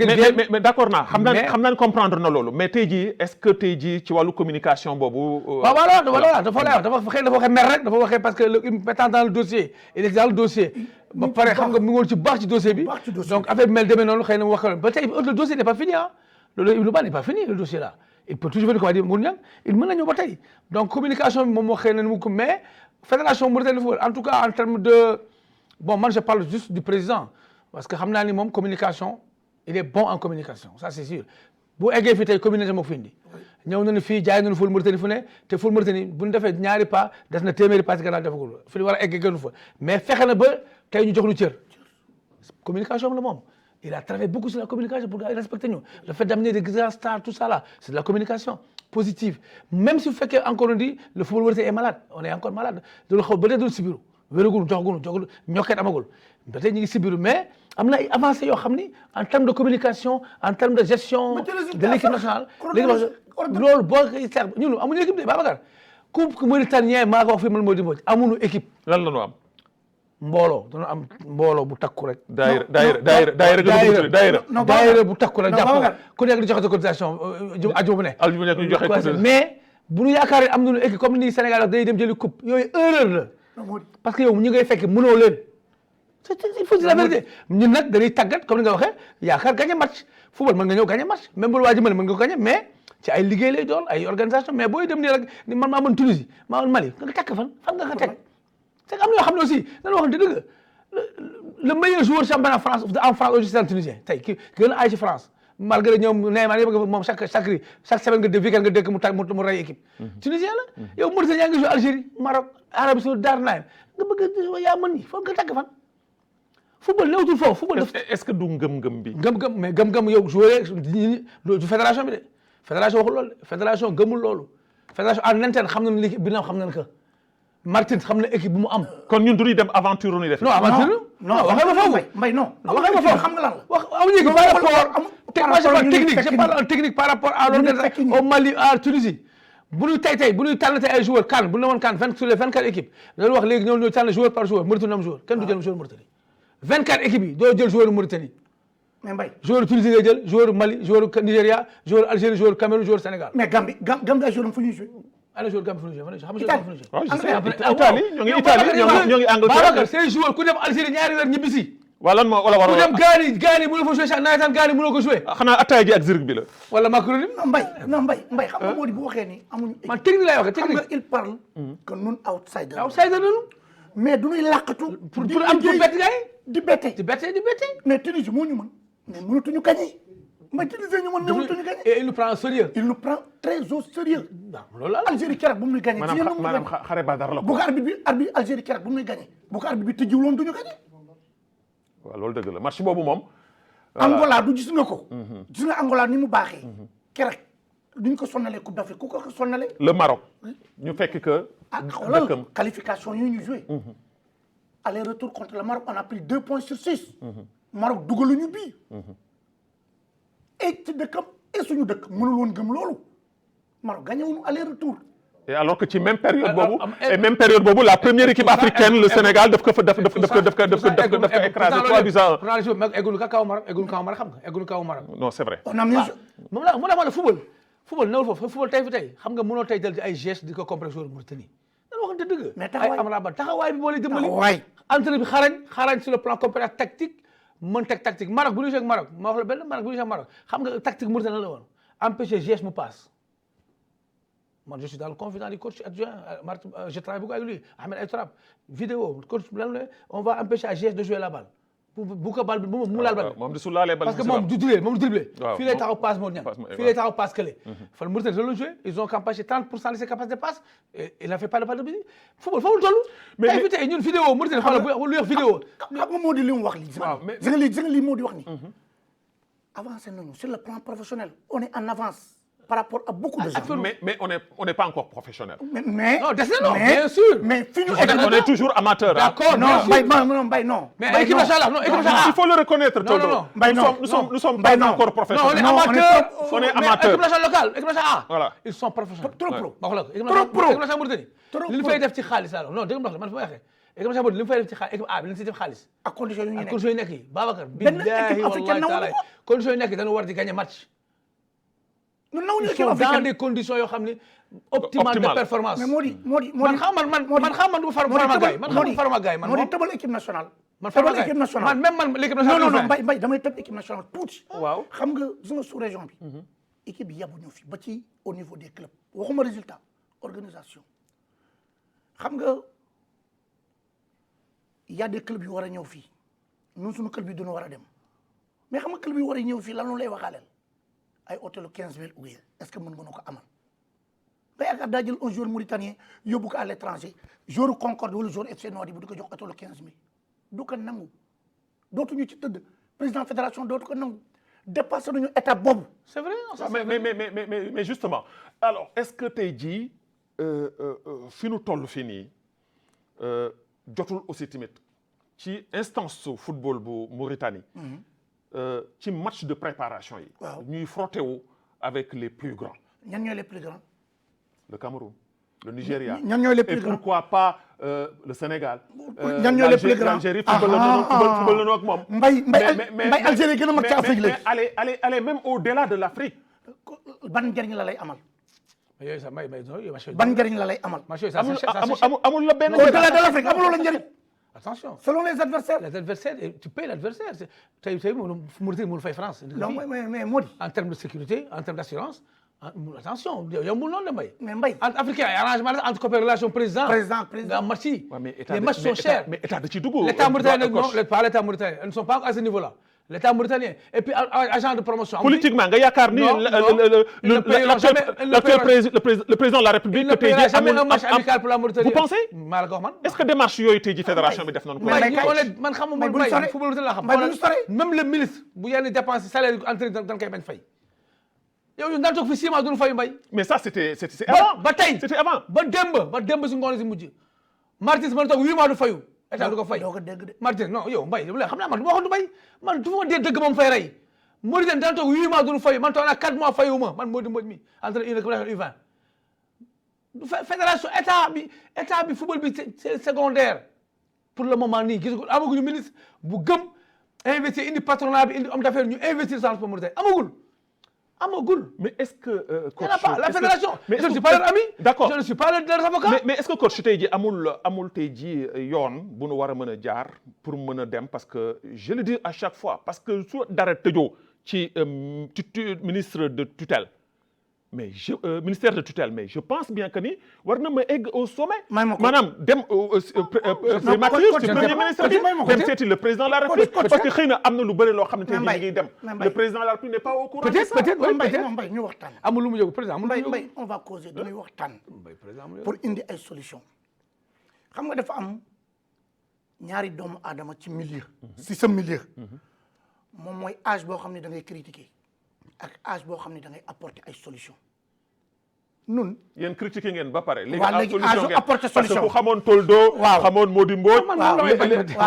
[SPEAKER 1] mais d'accord naa xam naa comprendre na loolu mais tey jii est-ce que tey jii ci wàllu communication boobu.
[SPEAKER 2] waaw voilà dafa waxee mer rek dafa waxee parce que le mettant dans le dossier il est dans le dossier. ba pare xam nga mu ngi woon ci baax ci dossier bi donc affaire bi mel demee noonu xëy na mu wax ba tey le dossier n'est pas fini ah loolu Ibnou Ba n'est pas fini le dossier là il peut toujours venir comme a dit Mour Niang il mën na ñëw ba tey donc communication bi moom moo xëy na mu ko mais fédération Mauritanie de football en tout cas en termes de bon man je parle juste du président parce que xam naa ni moom communication il est bon en communication ça c'est sûr bu eggee fii tey communauté moo ko fi indi ñëw nañu fii jaay nañu ful Mauritanie fu ne te ful Mauritanie bu ñu defee ñaari pas des na téeméeri pas ci gannaaw defagul fi ñu war a egg gënu fa mais fexe na ba tey ñu jox lu cër communication la moom il a travaillé beaucoup sur la communication pour respecter ñu le fait d'amener des grands stars tout ça là c'est de la communication positive même si bu fekkee encore on dit le football mauritanien est malade on est encore malade loolu xaw ba tey doon sibiru wéragul joxagul ñokket amagul ba tey ñu ngi sibiru mais am na ay avancées yoo xam ni en termes de communication en termes de gestion de l'équipe nationale loolu boo koy seex ñun amuñu équipe de Babacar coupe mauritanien maa ko wax fii man moo di mbooj amuñu équipe
[SPEAKER 1] lan la ñu am
[SPEAKER 2] mbooloo dañoo am mbooloo bu takku rek.
[SPEAKER 1] daayira
[SPEAKER 2] bu takku rek jàpp ku nekk di joxe sa cotisation aju bu ne.
[SPEAKER 1] ñu joxe cotisation
[SPEAKER 2] mais bu ñu yaakaaree am nañu équipe comme ni Sénégal day dem jëli coupe yooyu erreur la parce que yow ñu ngay fekk mënoo leen. il faut dire la vérité ñun nag dañuy tàggat comme ni nga waxee yaakaar gagné match football mën nga ñëw gagné match même bu la waa ji mën nga ko gagné mais ci ay liggéey lay doon ay organisation mais booy dem nii rek ni man maa mën Tunisie maa mën Mali nga tekk fan nga ko teg. c'est que am na yoo xam ne aussi dañoo waxante dëgg le meilleur joueur championnat France en France aujourd'hui c'est un Tunisien tey ki gën a aay ci France malgré ñoom Neymar yëpp nga moom chaque semaine nga def weekend nga dégg mu rey équipe Tunisien la yow Mauritanie yaa ngi joué Algérie Maroc Arabie Saoudite Darou-Naim nga bëgg yaa mën ñi foog nga tekk fan football néewtul foofu football
[SPEAKER 1] est-ce que du ngëm-ngëm bi
[SPEAKER 2] mais ngëm-ngëm yow joueur du fédération bi de fédération waxul loolu fédération gëmul loolu fédération en interne xam nañu l'équipe bi na xam nañu que Martin xam na équipe bu mu am.
[SPEAKER 1] kon ñun du ñuy dem aventure ñuy def.
[SPEAKER 2] non aventure non waxee ma foofu.
[SPEAKER 3] Mbaye non
[SPEAKER 2] waxee ma foofu
[SPEAKER 3] xam nga lan la.
[SPEAKER 2] wax amuñu équipe par rapport technique je parle en technique par rapport à l'organisation au Mali à Tunisie. bu ñuy tey bu ñuy tànn tey ay joueurs CAN bu ñu la woon CAN sur les 24 équipes dañu wax léegi ñoo tànn joueur par joueur Mauritanie am joueur kenn du jël joueur Mauritanie 24 équipes yi doo jël joueur Mauritanie
[SPEAKER 3] mais Mbaye
[SPEAKER 2] joueur Tunisie ngay jël joueur Mali joueur Nigéria joueur Algérie joueur Cameroun joueur Sénégal.
[SPEAKER 3] mais Gambie ay joueurs fu ñuy joué.
[SPEAKER 2] ana joueur Gambie fu ñu joué xam nga joueur Gambie fu ñu joué.
[SPEAKER 1] waaw je sais
[SPEAKER 2] Après,
[SPEAKER 1] Italie ñoo ngi Italie ñoo ngi Angleterre.
[SPEAKER 2] Babacar say joueur ku dem Algérie ñaari weer ñibbisi.
[SPEAKER 1] wala
[SPEAKER 2] ku dem Gani mënoo fa joué sax nawetaan Gani mënoo ko joué.
[SPEAKER 1] xanaa attaaya ji ak zirig bi la.
[SPEAKER 2] wala Macron.
[SPEAKER 3] non Mbaye xam nga moo di bu waxee ni amuñu.
[SPEAKER 2] man technique laay waxee
[SPEAKER 3] xam
[SPEAKER 2] technique.
[SPEAKER 3] nga il parle. que nun outsider.
[SPEAKER 2] outsider nañu.
[SPEAKER 3] mais du ñuy làqatu.
[SPEAKER 2] pour am pour bett gars yi.
[SPEAKER 3] di bette.
[SPEAKER 2] di bette.
[SPEAKER 3] mais Tunisie moo ñu mën. mais mënatuñu gagné. mais Tunisie ñu mën mais mënatuñu gagné.
[SPEAKER 2] et il nous prend au sérieux.
[SPEAKER 3] il nous prend très au sérieux.
[SPEAKER 2] loolu la.
[SPEAKER 3] Algérie keroog bu muy gagné.
[SPEAKER 1] maanaam xare Badar la ko.
[SPEAKER 3] bu ko arbitre Algérie keroog bu muy gagné. bu ko arbitre bi tëjjiwul woon du ñu gagné.
[SPEAKER 1] waaw loolu dëgg la match boobu moom.
[SPEAKER 3] Angola du gis nga ko. gis nga Angola ni mu baaxee. keroog duñ ko sonnalee Coupe d'Afrique ku ko sonnalee.
[SPEAKER 1] le Maroc. ñu fekk que.
[SPEAKER 3] xoolal qualification yi ñu joué. aller retour contre le Maroc on a pris 2 points sur 6. Maroc dugaluñu bii. et ci dëkkam et suñu dëkk mënul woon gëm loolu Maroc gagné wuñu aller retour.
[SPEAKER 1] et alors que ci même période boobu la première équipe africaine le Sénégal daf ko écrasé 3-1.
[SPEAKER 2] eggul kaw Maroc xam nga eggul kaw Maroc.
[SPEAKER 1] non c'est vrai.
[SPEAKER 3] on a mis
[SPEAKER 2] moom la ma la football newul foofu football tey fi tey xam nga mënoo tey jël ci ay gestes di ko comparé joueur Mauritanie dañu waxante dëgg.
[SPEAKER 3] mais
[SPEAKER 2] taxawaay bi moo lay dimbali.
[SPEAKER 3] taxawaay
[SPEAKER 2] entraîneur bi xarañ sur le plan compétence tactique mën tactique Maroc bu ñu joué ak Maroc ma wax la benn Maroc bu ñu joué ak Maroc xam nga tactique Mauritanie la woon empêcher geste mu passe. man je suis dans le confident du coach adjoint je travaille beaucoup avec lui Ahmed Aïtrab vidéo coach on va empêcher à GS de jouer la balle bu ko bal bi mu laal bal
[SPEAKER 1] moom du su laalee bal
[SPEAKER 2] parce que moom du dribblé
[SPEAKER 1] waaw
[SPEAKER 2] fii lay taxaw passe moo ñaan fii lay taxaw passe kële fan Mauritanie loolu joué ils ont empêché 30% de ses capacités de passe et il n'a fait pas de balle de football foofu toll tey fi tey ñun vidéo Mauritanie xoolal bu lu wax vidéo
[SPEAKER 3] xam nga moo di li mu wax lii gis nga lii moo di wax ni avancé nañu sur le plan professionnel on est en avance par rapport à beaucoup de gens.
[SPEAKER 1] Mais on n'est pas encore professionnel.
[SPEAKER 3] Mais
[SPEAKER 2] non, bien sûr.
[SPEAKER 3] Mais
[SPEAKER 1] on est toujours amateur.
[SPEAKER 2] D'accord.
[SPEAKER 3] Non, Mbaye, non.
[SPEAKER 2] Mais équipe nationale, non, équipe nationale.
[SPEAKER 1] Il faut le reconnaître, Toldo.
[SPEAKER 2] Non.
[SPEAKER 1] Nous sommes pas encore professionnels.
[SPEAKER 2] Non,
[SPEAKER 1] on est amateur.
[SPEAKER 2] Équipe nationale locale, équipe nationale.
[SPEAKER 1] Voilà.
[SPEAKER 2] Ils sont professionnels.
[SPEAKER 3] Trop pro.
[SPEAKER 2] Trop pro. Équipe nationale Mauritanie. Li ñu fay def ci xaalis la non dégg nga man fu ma waxee. Équipe nationale Mauritanie li mu fay def ci xaalis équipe A bi li ñu si def xaalis.
[SPEAKER 3] ak conditions yi ñu nekk.
[SPEAKER 2] ak conditions yi nekk yi Babacar. billahi wallahi taala conditions yi nekk dañu war di gagner match. Ils sont dans des conditions yoo xam ne optimales de performance.
[SPEAKER 3] mais moo di
[SPEAKER 2] man xam man du farma gaay man xam farma gaay man
[SPEAKER 3] moo di tëbal équipe nationale.
[SPEAKER 2] man farma gaay
[SPEAKER 3] équipe nationale
[SPEAKER 2] man l'équipe nationale.
[SPEAKER 3] non Mbaye damay tëb équipe nationale tuuti.
[SPEAKER 1] waaw
[SPEAKER 3] xam nga gis nga sous région bi. équipe bi yabuñu fi ba ci au niveau des clubs waxuma résultat organisation. xam nga y a des clubs yu war a ñëw fii ñun suñu club yi duñu war a dem mais xam nga club yi war a ñëw fii lan lay waxaaleel. ay hôtel 15 000 est-ce que mën nga ko amal nga yaakaar daa jël un joueur mauritanien yóbbu ko à l'étranger joueur Concorde wala joueur FC Nouadhibou bu di ko jox hôtel 15 000 du ko nangu dootuñu ci tëdd président fédération dootu ko nangu dépassé nañu étape boobu.
[SPEAKER 2] c'est vrai
[SPEAKER 1] mais justement alors est-ce que tey jii fi nu toll fii nii jotul aussi tamit ci instance su football bu Mauritanie. ci match de préparation yi.
[SPEAKER 3] waaw
[SPEAKER 1] ñuy frotté wu avec les plus grands.
[SPEAKER 3] ñan ñooy les plus grands.
[SPEAKER 1] le Cameroun, le Nigeria.
[SPEAKER 3] ñan ñooy les plus grands
[SPEAKER 1] et pourquoi pas le Sénégal.
[SPEAKER 3] ñan ñooy les plus grands
[SPEAKER 1] l'Algérie football la ñu ak moom.
[SPEAKER 3] Mbaye Algérie gën a mag ci Afrique léegi.
[SPEAKER 1] mais allez même au-delà de l'Afrique.
[SPEAKER 3] ban njëriñ la lay amal.
[SPEAKER 2] yooyu sax Mbaye
[SPEAKER 3] ban njëriñ la lay amal.
[SPEAKER 1] amul la benn.
[SPEAKER 3] au-delà de l'Afrique amuloo la njëriñ.
[SPEAKER 2] Attention.
[SPEAKER 3] Selon les adversaires.
[SPEAKER 2] Les adversaires, tu payes l'adversaire. Tu sais, Mauritanie, nous le fait France.
[SPEAKER 3] Non, mais Modi.
[SPEAKER 2] En termes de sécurité, en termes d'assurance, attention, il y a un boulot de Mbaye.
[SPEAKER 3] Mais Mbaye.
[SPEAKER 2] Entre Africains, il y a un arrangement entre coopération président. Dans Marchi. Les matchs sont chers.
[SPEAKER 1] Mais État de Chidougou.
[SPEAKER 2] L'État mauritanien, non, pas l'État mauritanien. Ils ne sont pas à ce niveau-là. L'État mauritanien. Et puis, agent de promotion.
[SPEAKER 1] Politiquement, il y a le président de la République.
[SPEAKER 2] Il ne payera jamais un match amical pour la Mauritanie.
[SPEAKER 1] Vous pensez? Est-ce que démarche yooyu tey ji fédération bi def nañu ko.
[SPEAKER 2] man xamuma Mbaye football la xam. Même le ministre bu yenn dépense salaire entraîneur dañ koy bañ fay. yow ñu daan toog fi 6 mois duñu fay Mbaye.
[SPEAKER 1] mais ça c'était avant.
[SPEAKER 2] ba tey
[SPEAKER 1] c'était avant.
[SPEAKER 2] ba démb si ngoon si mujj. Martins mën toog 8 mois du fayu. état du ko fay
[SPEAKER 3] doo ko dégg de.
[SPEAKER 2] Martins non yow Mbaye xam naa man du ma waxoon du Mbaye man du ma dee dëgg moom fay rey. Mauritanie daan toog 8 mois duñu fayu man toog naa 4 mois fayuma man Mody Mbodj mi entre U20. fédération état bi football bi c'est secondaire pour le moment nii gis nga amaguñu ministre bu gëm investir indi patronat bi indi homme d'affaires ñu investir dans le sport Mauritanie amagul.
[SPEAKER 1] mais est-ce que coach
[SPEAKER 2] la fédération.
[SPEAKER 1] mais
[SPEAKER 2] je ne suis pas leur ami.
[SPEAKER 1] d'accord
[SPEAKER 2] je ne suis pas leur avocat.
[SPEAKER 1] mais est-ce que coach tey jii amul tey jii yoon bu nu war a mën a jaar pour mën a dem parce que je le dis à chaque fois parce que su dara tëjoo ci ministre de tutelle mais ministère de tutelle mais je pense bien que ni war na ma egg au sommet. maanaam dem primature ci premier ministre bi dem seeti le président de la République parce que xëy na am na lu bëri loo xam ne tey jii mi ngi dem. le président de la République n'est pas au courant.
[SPEAKER 2] peut-être
[SPEAKER 3] Mbaye ñu waxtaan.
[SPEAKER 2] amul lu mu yëg président
[SPEAKER 3] Mbaye on va causer dañuy waxtaan. pour indi ay solution xam nga dafa am ñaari doomu aadama ci milieu. si sa milieu. moom mooy âge boo xam ne da ngay critiquer ak âge boo xam ne da ngay apporter ay solution nun
[SPEAKER 1] yéen critiquer ngeen ba pare.
[SPEAKER 3] waaw léegi âge apporter solution
[SPEAKER 1] parce que ku xamoon Toldo.
[SPEAKER 3] waaw
[SPEAKER 1] xamoon Mody Mbodj.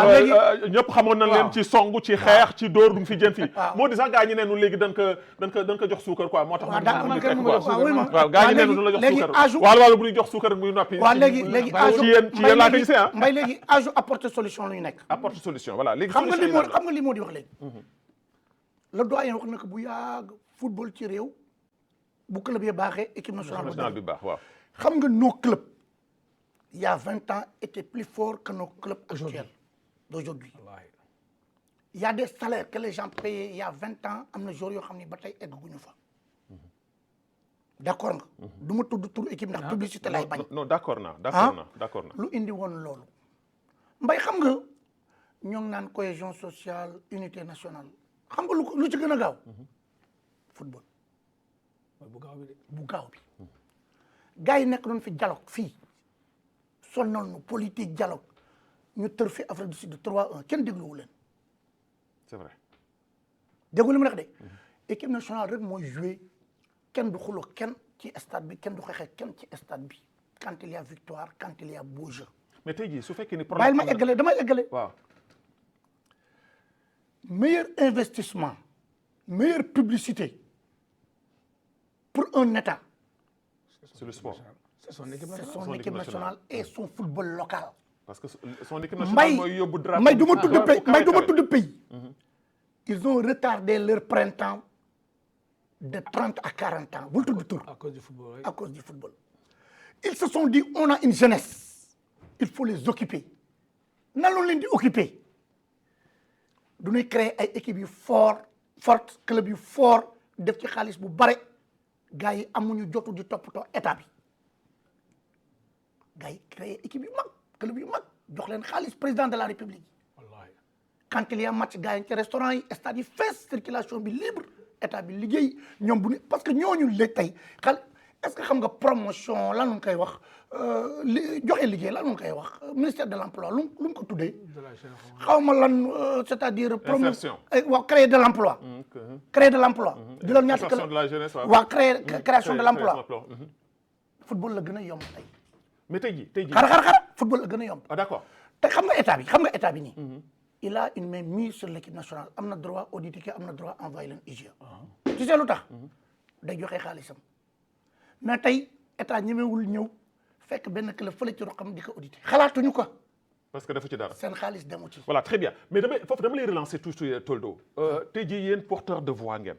[SPEAKER 3] léegi
[SPEAKER 1] ñëpp xamoon nañ leen ci songu ci xeex ci dóor du fi jën fii. moo di sax gaa ñi ne nu léegi dañ ko jox suukar quoi moo tax. waaw gaa ñi ne nu la jox suukar waaw bu ñuy jox suukar muy noppi.
[SPEAKER 3] waaw léegi âge
[SPEAKER 1] ci yéen laa ko gisee ah.
[SPEAKER 3] Mbaye léegi âge apporter solution la ñu nekk.
[SPEAKER 1] apporter solution voilà léegi.
[SPEAKER 3] xam nga li moo di wax léegi. le doyen wax na ko bu yàgg football ci réew bu club yi baaxee équipe nationale
[SPEAKER 1] bi baax waaw.
[SPEAKER 3] xam nga nos clubs il y a 20 ans étaient plus forts que nos clubs actuels d'aujourd'hui. Il y a des salaires que les gens payaient il y a 20 ans am na joueurs yoo xam ne ba tey egguñu fa. d'accord nga. du ma tudd tur équipe ndax publicité lay bañ.
[SPEAKER 1] non d'accord naa.
[SPEAKER 3] lu indi woon loolu. Mbaye xam nga ñoo ngi naan cohésion sociale unité nationale. xam nga lu ci gën a gaaw football bu gaaw bi gars yi nekk doon fi dialogue fii sonnoon nu politique dialogue ñu tër fi Afrique du Sud 3-1 kenn dégluwu leen
[SPEAKER 1] c'est vrai
[SPEAKER 3] déglu li mu nekk de équipe nationale rek mooy joué kenn du xuloo kenn ci stade bi kenn du xeexee kenn ci stade bi quand il y a victoire quand il y a beau jeu.
[SPEAKER 1] mais tey jii su fekkee ni
[SPEAKER 3] bàyyil ma eggale damay eggale.
[SPEAKER 1] waaw.
[SPEAKER 3] meilleur investissement, meilleure publicité pour un État.
[SPEAKER 1] C'est le sport.
[SPEAKER 3] C'est son équipe nationale et son football local.
[SPEAKER 1] Parce que son équipe nationale mooy yóbbu drapeau.
[SPEAKER 3] May du ma tudd pays. Ils ont retardé leur printemps de 30 à 40 ans. Bul tudd tur.
[SPEAKER 2] À cause du football.
[SPEAKER 3] À cause du football. Ils se sont dit on a une jeunesse. Il faut les occuper. nan la leen di occuper. du ñuy créer ay équipes yu forte club yu fort def ci xaalis bu bare gars yi amuñu jotu di toppatoo état bi gars yi créer équipe yu mag club yu mag jox leen xaalis président de la république.
[SPEAKER 2] wallahi
[SPEAKER 3] quand il y a match gars yi ci restaurant yi stade yi fees circulation bi libre état bi liggéey ñoom bu ne parce que ñooñu léegi tey est-ce que xam nga promotion lan ñu koy wax joxe liggéey lan ñu koy wax ministère de l'emploi lu mu ko tuddee. xaw ma lan c'est-à-dire.
[SPEAKER 1] insertion
[SPEAKER 3] waaw créer de l'emploi. créer de l'emploi. di la ñaata
[SPEAKER 1] de la jeunesse
[SPEAKER 3] waaw création de l'emploi. football la gën a yomb tey.
[SPEAKER 1] mais tey jii
[SPEAKER 3] xar football la gën a yomb.
[SPEAKER 1] ah d'accord
[SPEAKER 3] te xam nga état bi nii. il a une main mise sur l'équipe nationale am na droit auditer am na droit envoyer leen IGE. tu sais lu tax day joxe xaalisam. mais tey état ñemewul ñëw fekk benn club fële ci roxam di ko auditer xalaatuñu ko.
[SPEAKER 1] parce que dafa ci dara.
[SPEAKER 3] seen xaalis demu ci.
[SPEAKER 1] voilà très bien mais foofu dama lay relancer toujours Toldo tey jii yéen porteur de voix ngeen.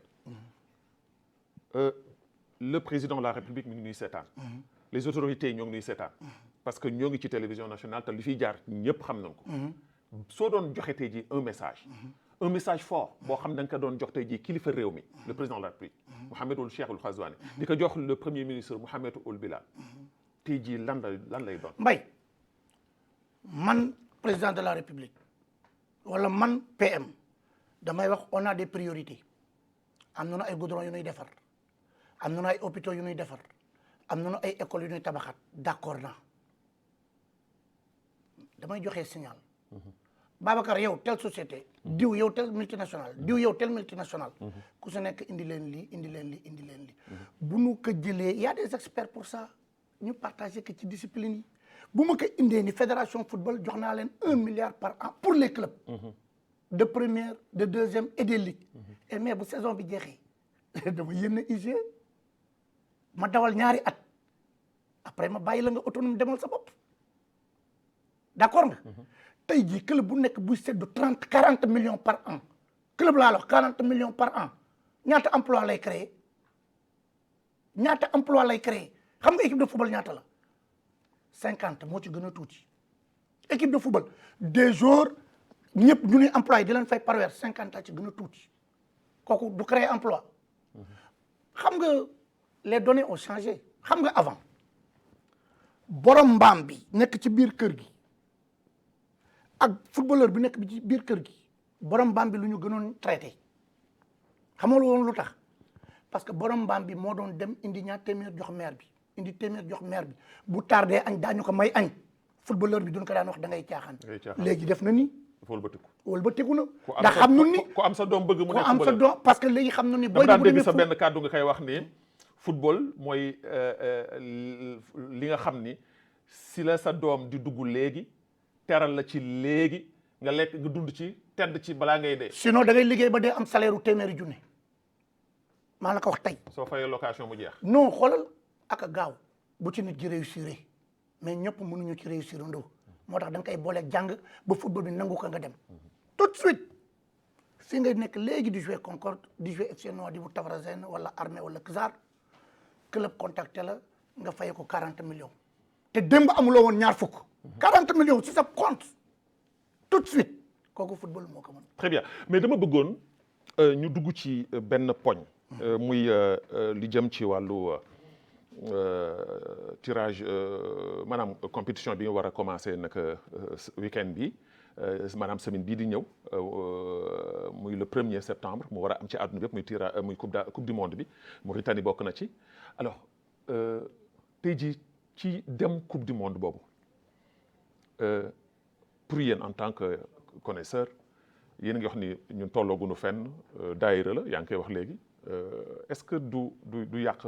[SPEAKER 1] le président de la République mi ngi nuy seetaan. les autorités ñoo ngi nuy seetaan. parce que ñoo ngi ci télévision nationale te li fiy jaar ñëpp xam nañ ko. soo doon joxe tey jii un message fort boo xam da nga ko doon jox tey jii kilifa réew mi le président de la République Mohamed Ould Cheikh Ould Ghazouani di ko jox le premier ministre Mohamed Ould Bilal tey jii lan lay doon.
[SPEAKER 3] Mbaye man président de la République wala man PM damay wax on a des priorités am nañu ay goudron yu ñuy defar am nañu ay hôpitaux yu ñuy defar am nañu ay écoles yu ñuy tabaxat d'accord naa damay joxe signal. Babacar yow telle société diw yow tel multinational diw yow tel multinational ku si nekk indi leen lii bu nu ko jëlee y a des experts pour ça ñu partager que ci discipline yi bu ma ko indee ni fédération football jox naa leen 1 milliard par an pour les clubs de première de deuxième et des ligues et mais bu saison bi jeexee dama yénn IG ma dawal ñaari at après ma bàyyi la nga autonome demal sa bopp d'accord nga tey jii club bu nekk buy seddu 40 millions par an club laa la wax 40 millions par an ñaata emploi lay créer xam nga équipe de football ñaata la 50 moo ci gën a tuuti équipe de football des joueurs ñëpp ñu ñuy employé di leen fay par weer 50 ci gën a tuuti kooku du créer emploi xam nga les données ont changé xam nga avant borom mbaam bi nekk ci biir kër gi ak footballeur bi nekk bi ci biir kër gi borom mbaam bi lu ñu gënoon traité xamal woon lu tax parce que borom mbaam bi moo doon dem indi ñaar téeméer jox maire bi indi téeméer jox maire bi bu tardé añ daañu ko may añ footballeur bi duñ ko daan wax da ngay caaxaan léegi def na ni wëlbatiku na ndax xam nu ni
[SPEAKER 1] ku am sa doom bëgg mu nekk
[SPEAKER 3] ku am sa doom parce que léegi xam nu ni booy
[SPEAKER 1] daan dégg sa benn kàddu nga koy wax ni football mooy li nga xam ni si la sa doom di dugg léegi teral la ci léegi nga lekk nga dund ci tedd ci balaa ngay dee
[SPEAKER 3] sinon da ngay liggéey ba dee am salaire u téeméeri junne maa la ko wax tey
[SPEAKER 1] soo fayee location mu jeex
[SPEAKER 3] non xoolal ak a gaaw bu ci nit ji réussir mais ñëpp mënuñu ci réussir ndoo moo tax da nga koy booleeg jàng ba football bi nangu ko nga dem tout de suite fi ngay nekk léegi di jouer Concorde di jouer FC Nouadhibou Tavrazene wala Armée wala Kizar club contacté la nga fay ko 40 millions te démb amuloo woon ñaar fukk 40 millions ci sa compte tout de suite kooku football moo ko mën.
[SPEAKER 1] très bien mais dama bëggoon ñu dugg ci benn poñ muy li jëm ci wàllu tirage maanaam compétition bi nga war a commencé naka week-end bi maanaam semaine bii di ñëw muy le 1er septembre mu war a am ci àdduna bi yëpp muy muy coupe du monde bi Mauritanie bokk na ci alors tey jii ci dem coupe du monde boobu pour yéen en tant que connaisseur yéen a ngi wax ni ñun tollooguñu fenn daayira la yaa ngi koy wax léegi est-ce que du yàq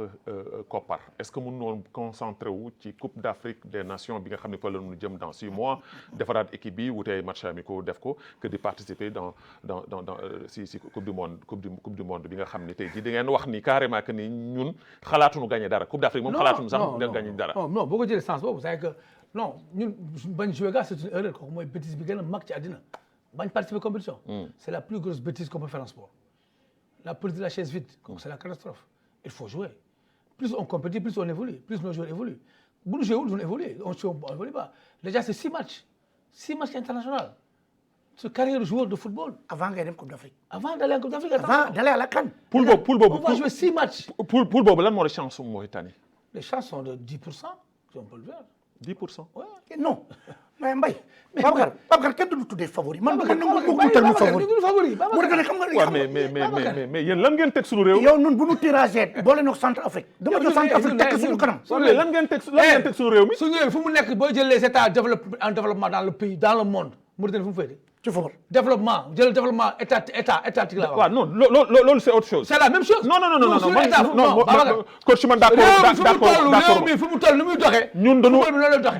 [SPEAKER 1] koppar est-ce que mën noonu concentré wu ci coupe d'Afrique des nations bi nga xam ne fa la ñu jëm dans 6 mois defaraat équipe bi wutee match amicaux def ko que di participer dans si coupe du monde bi nga xam ni tey jii da ngeen wax ni carrément que ni ñun xalaatuñu gagné dara coupe d'Afrique moom xalaatuñu sax gagné dara
[SPEAKER 2] non boo ko jëlee sens boobu c'est que non ñun bañ jouer gars c'est une erreur kooku mooy bêtise bi gën a mag ci àddina bañ participer compétition c'est la plus grosse bêtise qu'on peut faire en sport la politique de la chaise vide, c'est la catastrophe. Il faut jouer. Plus on compétit, plus on évolue. Plus nos joueurs évoluent. Nous jouons, on évolue. On évolue pas. Déjà, c'est 6 matchs. 6 matchs internationaux. C'est carrière de joueur de football.
[SPEAKER 3] Avant d'aller en Coupe d'Afrique.
[SPEAKER 2] Avant d'aller en Coupe d'Afrique.
[SPEAKER 3] Avant d'aller à la CAN.
[SPEAKER 1] On
[SPEAKER 2] va jouer 6 matchs.
[SPEAKER 1] Pour Bobo, là, les chances sont Mauritanie.
[SPEAKER 2] Les chances sont de 10%, si on peut le faire.
[SPEAKER 1] 10%.
[SPEAKER 2] Ouais.
[SPEAKER 3] Non. Mais Mbaye. Babacar kenn du tuddee favori man bëgg na ko utal mu favori mu rek xam nga
[SPEAKER 1] mais yéen lan ngeen teg suñu réew
[SPEAKER 3] yow ñun bu ñu tiragé boole no centre Afrique dama jël centre Afrique teg suñu kanam
[SPEAKER 1] mais lan ngeen teg suñu réew mi
[SPEAKER 2] suñu réew fu mu nekk boo jël les états en développement dans le pays dans le monde Mauritanie fu mu féete
[SPEAKER 3] ci football
[SPEAKER 2] développement jël développement étatique la
[SPEAKER 1] waaw non loolu c'est autre chose
[SPEAKER 2] c'est la même chose
[SPEAKER 1] non coach man d'accord
[SPEAKER 2] réew mi fu mu toll ni muy doxee
[SPEAKER 1] ñun dañu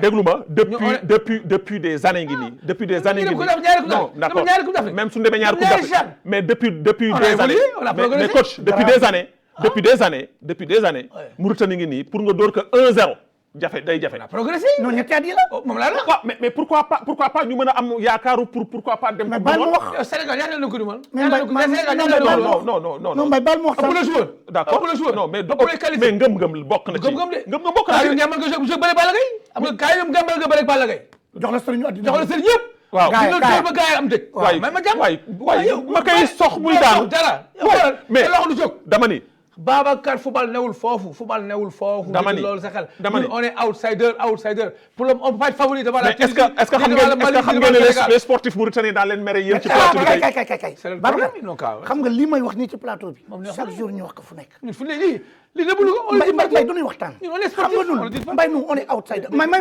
[SPEAKER 1] déglu ma depuis des années ngi nii depuis des années ngi nii non d'accord même suñu demee ñaari coupe d'Afrique mais depuis des années mais coach depuis des années Mauritanie ngi nii pour nga door ko 1-0 jafe day jafe.
[SPEAKER 2] progressé
[SPEAKER 3] non ñetti at yi la.
[SPEAKER 2] moom laa la
[SPEAKER 1] waaw mais pourquoi pas ñu mën a am yaakaaru pourquoi pas dem.
[SPEAKER 3] mais baal ma wax
[SPEAKER 2] Sénégal ñaata la ko dumal.
[SPEAKER 3] non mais baal ma wax.
[SPEAKER 2] ëpp na joueur
[SPEAKER 1] d'accord non mais ngëm-ngëm bokk na ci. ngëm bokk na ci.
[SPEAKER 2] kaay ngambal nga jeu bëre Balla Gaye am nga kaay ngambal nga bëre Balla Gaye.
[SPEAKER 3] jox la sëriñ àddina
[SPEAKER 2] jox la sëriñ yëpp.
[SPEAKER 1] waaw
[SPEAKER 2] kaay ba gaay am dëkk.
[SPEAKER 1] waay
[SPEAKER 2] may ma jàmm
[SPEAKER 1] waay ma koy sox muy daanu.
[SPEAKER 2] dara
[SPEAKER 1] mais
[SPEAKER 2] loxo du jóg
[SPEAKER 1] dama ni.
[SPEAKER 2] Babacar football newul foofu.
[SPEAKER 1] dama ni
[SPEAKER 2] loolu sa xel.
[SPEAKER 1] on
[SPEAKER 2] est outsider. Pour le on peut pas être favori devant la
[SPEAKER 1] Tunisie. Mais est-ce que xam ngeen ne les sportifs mauritaniens daan leen mere yéen ci plateau bi
[SPEAKER 3] kay. xam nga lii may wax nii ci plateau bi. chaque jour ñu wax ko fu nekk.
[SPEAKER 2] ñun fu ne lii nëbbu lu ko.
[SPEAKER 3] Mbaye du ñuy waxtaan. xam nga ñun Mbaye nous on est outsider. may ma.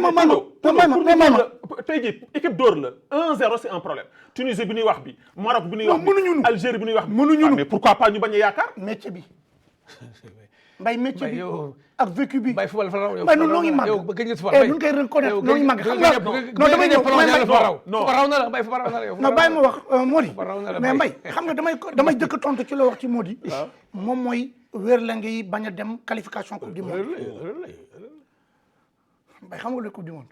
[SPEAKER 1] tey jii équipe d'or la 1-0 c'est un problème. Tunisie bi ñuy wax bi Maroc bi ñuy wax bi Algérie bi ñuy wax bi. mais pourquoi pas ñu bañ a yaakaar
[SPEAKER 3] métier bi. Mbaye métier bi ak vécu bi.
[SPEAKER 2] Mbaye football fa raw
[SPEAKER 3] Mbaye ñun noo ngi màgg.
[SPEAKER 2] yow gëj nga si football
[SPEAKER 3] ñu ngi koy reconnaître noo ngi màgg xam nga non damay ñëw
[SPEAKER 2] non raw na la Mbaye fa raw na la yow.
[SPEAKER 3] non bàyyi ma wax Mody mais Mbaye xam nga damay jëkk tontu ci la wax ci Mody moom mooy wér la ngi bañ a dem qualification coupe du monde. Mbaye xam nga luy coupe du monde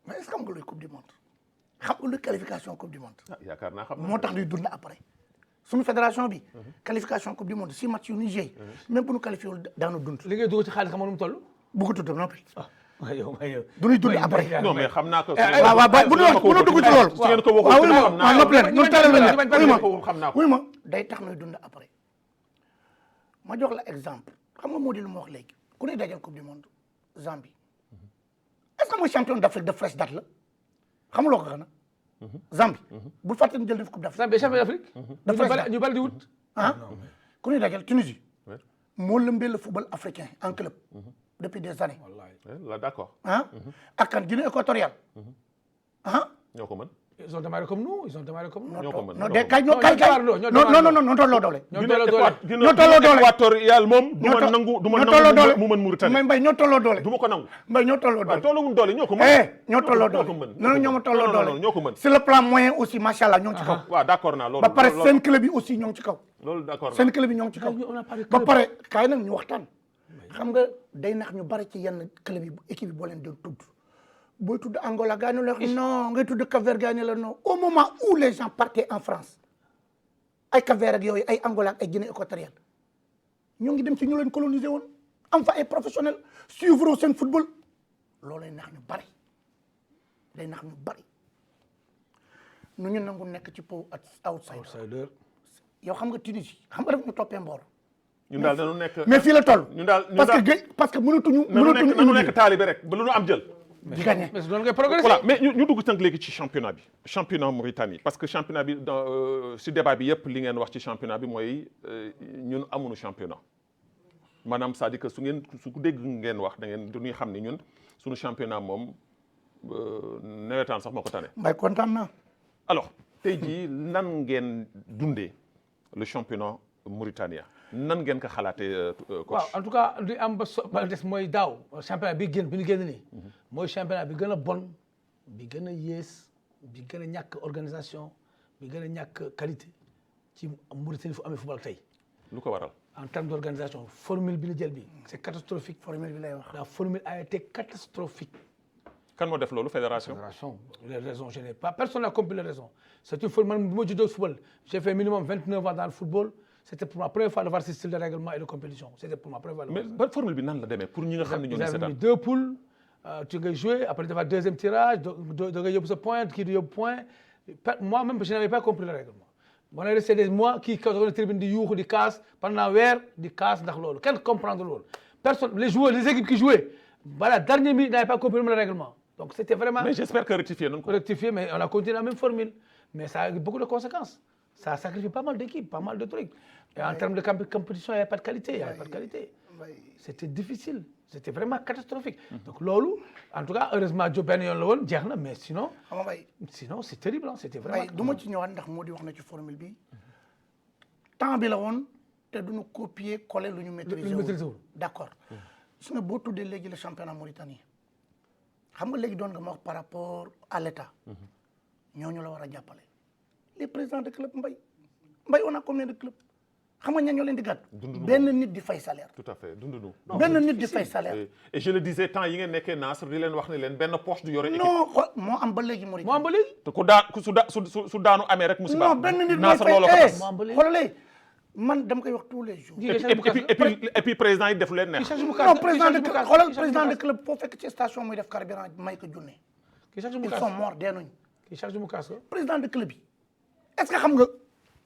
[SPEAKER 3] mais est-ce que xam nga luy coupe du monde xam nga lu qualification coupe du monde.
[SPEAKER 1] yaakaar naa xam
[SPEAKER 3] moo tax ñuy dund après suñu fédération bi. qualification coupe du monde 6 matchs yu ñuy joué. même bu ñu qualifié wul daanu dund.
[SPEAKER 2] li ngay dugg ci xaalis xam nga nu mu toll.
[SPEAKER 3] bu ko tudd noppi.
[SPEAKER 2] waaw yow
[SPEAKER 3] du ñuy dund après.
[SPEAKER 1] non mais xam naa ko.
[SPEAKER 3] waaw bu ñu dugg ci loolu.
[SPEAKER 1] su ngeen ko waxul xam naa
[SPEAKER 3] noppi leen ñu teel a
[SPEAKER 1] xam naa ko.
[SPEAKER 3] wuy ma day tax ñuy dund après ma jox la exemple xam nga moo di lu ma wax léegi ku ne dajal coupe du monde Zambie est-ce que mooy champion d'Afrique de flèche date la xamuloo ko xanaa Zambie bul fàtte ni jël def coupe d'Afrique.
[SPEAKER 2] Zambie champion d'Afrique. ñu bari di wut.
[SPEAKER 3] ku ne dajal Tunisie moo lëmbee le football africain en club depuis des années.
[SPEAKER 1] là d'accord.
[SPEAKER 3] ak kan Guinée équatoriale.
[SPEAKER 1] ñoo ko mën.
[SPEAKER 2] ils ont démarré comme nous ils ont démarré comme nous.
[SPEAKER 1] ñoo ko mën
[SPEAKER 3] non de kay non tolloo doole.
[SPEAKER 2] ñoo tolloo doole.
[SPEAKER 3] ñoo tolloo doole
[SPEAKER 1] équatorial moom. du ma nangu mu mën Mauritanie.
[SPEAKER 3] mais Mbaye ñoo tolloo doole.
[SPEAKER 1] du ma ko nangu.
[SPEAKER 3] Mbaye ñoo tolloo doole.
[SPEAKER 1] tolluwuñ doole ñoo ko mën.
[SPEAKER 3] ñoo tolloo doole. non ñoo ma tolloo doole.
[SPEAKER 1] ñoo ko mën.
[SPEAKER 3] sur le plan moyen aussi macha allah ñoo ngi ci kaw.
[SPEAKER 1] waaw d'accord naa loolu.
[SPEAKER 3] ba pare seen club yi aussi ñoo ngi ci kaw.
[SPEAKER 1] loolu d'accord naa
[SPEAKER 3] seen club yi ñoo ngi ci kaw. ba pare kaay nag ñu waxtaan. xam nga day nax ñu bari ci yenn club yi équipe yi boo leen doon tudd. booy tudd Angola gaañu la non ngay tudd Cap-Vert gaañu la non au moment où les gens partaient en France ay Cap-Vert ak yooyu ay Angola ak ay Guinée équatoriale ñoo ngi dem ci ñu leen coloniser woon am fa ay professionnels suivre seen football loolay nax ñu bari day nax ñu bari nu ñu nangu nekk ci po outsider yow xam nga Tunisie xam nga daf ñu toppee mboor
[SPEAKER 1] ñun daal dañu nekk
[SPEAKER 3] mais fii la toll
[SPEAKER 1] ñun daal
[SPEAKER 3] parce que mënatuñu
[SPEAKER 1] nanu nekk taalibe rek ba lu ñu am jël
[SPEAKER 3] di gagné
[SPEAKER 2] mais loolu ngay progresser.
[SPEAKER 1] voilà mais ñu dugg tënk léegi ci championnat bi championnat Mauritanie parce que championnat bi si débat bi yëpp li ngeen wax ci championnat bi mooy ñun amuñu championnat maanaam c'est-à-dire que su dégg ngeen wax da ngeen duñuy xam ni ñun suñu championnat moom nawetaan sax moo ko tane.
[SPEAKER 3] Mbaye kontaan naa.
[SPEAKER 1] alors tey jii nan ngeen dundee le championnat mauritanien nan ngeen ko xalaatee coach.
[SPEAKER 2] waaw en tout cas li am ba des mooy daaw championnat bi ñu génn nii. mooy championnat bi gën a bon bi gën a yées bi gën a ñàkk organisation bi gën a ñàkk qualité ci Mauritanie fu amee football tey.
[SPEAKER 1] lu ko waral.
[SPEAKER 2] en termes d'organisation formule bi ñu jël bi c'est catastrophique.
[SPEAKER 3] formule bi lay wax.
[SPEAKER 2] la formule a été catastrophique.
[SPEAKER 1] kan moo def loolu fédération.
[SPEAKER 2] les raisons je n'ai pas personne n'a compris les raisons c'est une formule man bu ma juddoo football j'ai fait minimum 29 ans dans le football. C'était pour ma première fois de voir ce style de règlement et de compétition. C'était pour ma première fois.
[SPEAKER 1] Mais ba formule bi nan la demee pour ñi nga xam ne ñoo ngi seetaan.
[SPEAKER 2] Vous avez mis 2 poules tu ngay jouer après dafa deuxième tirage da ngay yóbbu sa point kii di yóbbu point moi-même je n'avais pas compris le règlement. On est resté des mois kii kaw na tribune di yuuxu di casse pendant weer di casse ndax loolu kenn comprendre loolu. Personne les joueurs les équipes qui jouaient voilà dernière minute n'avaient pas compris le règlement. Donc c'était vraiment.
[SPEAKER 1] Mais j'espère que rectifier nañ ko.
[SPEAKER 2] Rectifier mais on a continué la même formule mais ça a eu beaucoup de conséquences. Ça a sacrifié pas mal d'équipes, pas mal de trucs. Et en termes de compétition, il n'y avait pas de qualité. Il n'y avait pas de qualité. C'était difficile. C'était vraiment catastrophique. Donc, lolo, en tout cas, heureusement, Diop Ben Yon Lawon, Djerna, mais sinon, c'est terrible. C'était vraiment.
[SPEAKER 3] Du moins, tu n'as pas dit que tu formule bi. Tant que l'on, tu dois copier, coller, le maîtriser. D'accord. Si on a beau tout déléguer le championnat Mauritanie, tu sais que par rapport à l'État, nous avons les présidents de club Mbaye on a combien de clubs xam nga ñan ñoo leen di gàtt benn nit di fay salaire.
[SPEAKER 1] tout à fait dundunu.
[SPEAKER 3] benn nit di fay salaire.
[SPEAKER 1] et je le disais temps yi ngeen nekkee Nasr di leen wax ne leen benn poche du yore équipe.
[SPEAKER 3] non moo am ba léegi Mauritanie.
[SPEAKER 2] moo am ba léegi.
[SPEAKER 1] te su daanu amee rek musiba.
[SPEAKER 3] non benn nit
[SPEAKER 1] Nasr looloo ko tas.
[SPEAKER 3] xoolal man dama koy wax tous les jours.
[SPEAKER 1] et puis président yi def leen neex.
[SPEAKER 3] non président de club xoolal président de club foo fekk ci station muy def carburant may ko junne. ils sont morts dee nañu. président de club yi. Est-ce que xam nga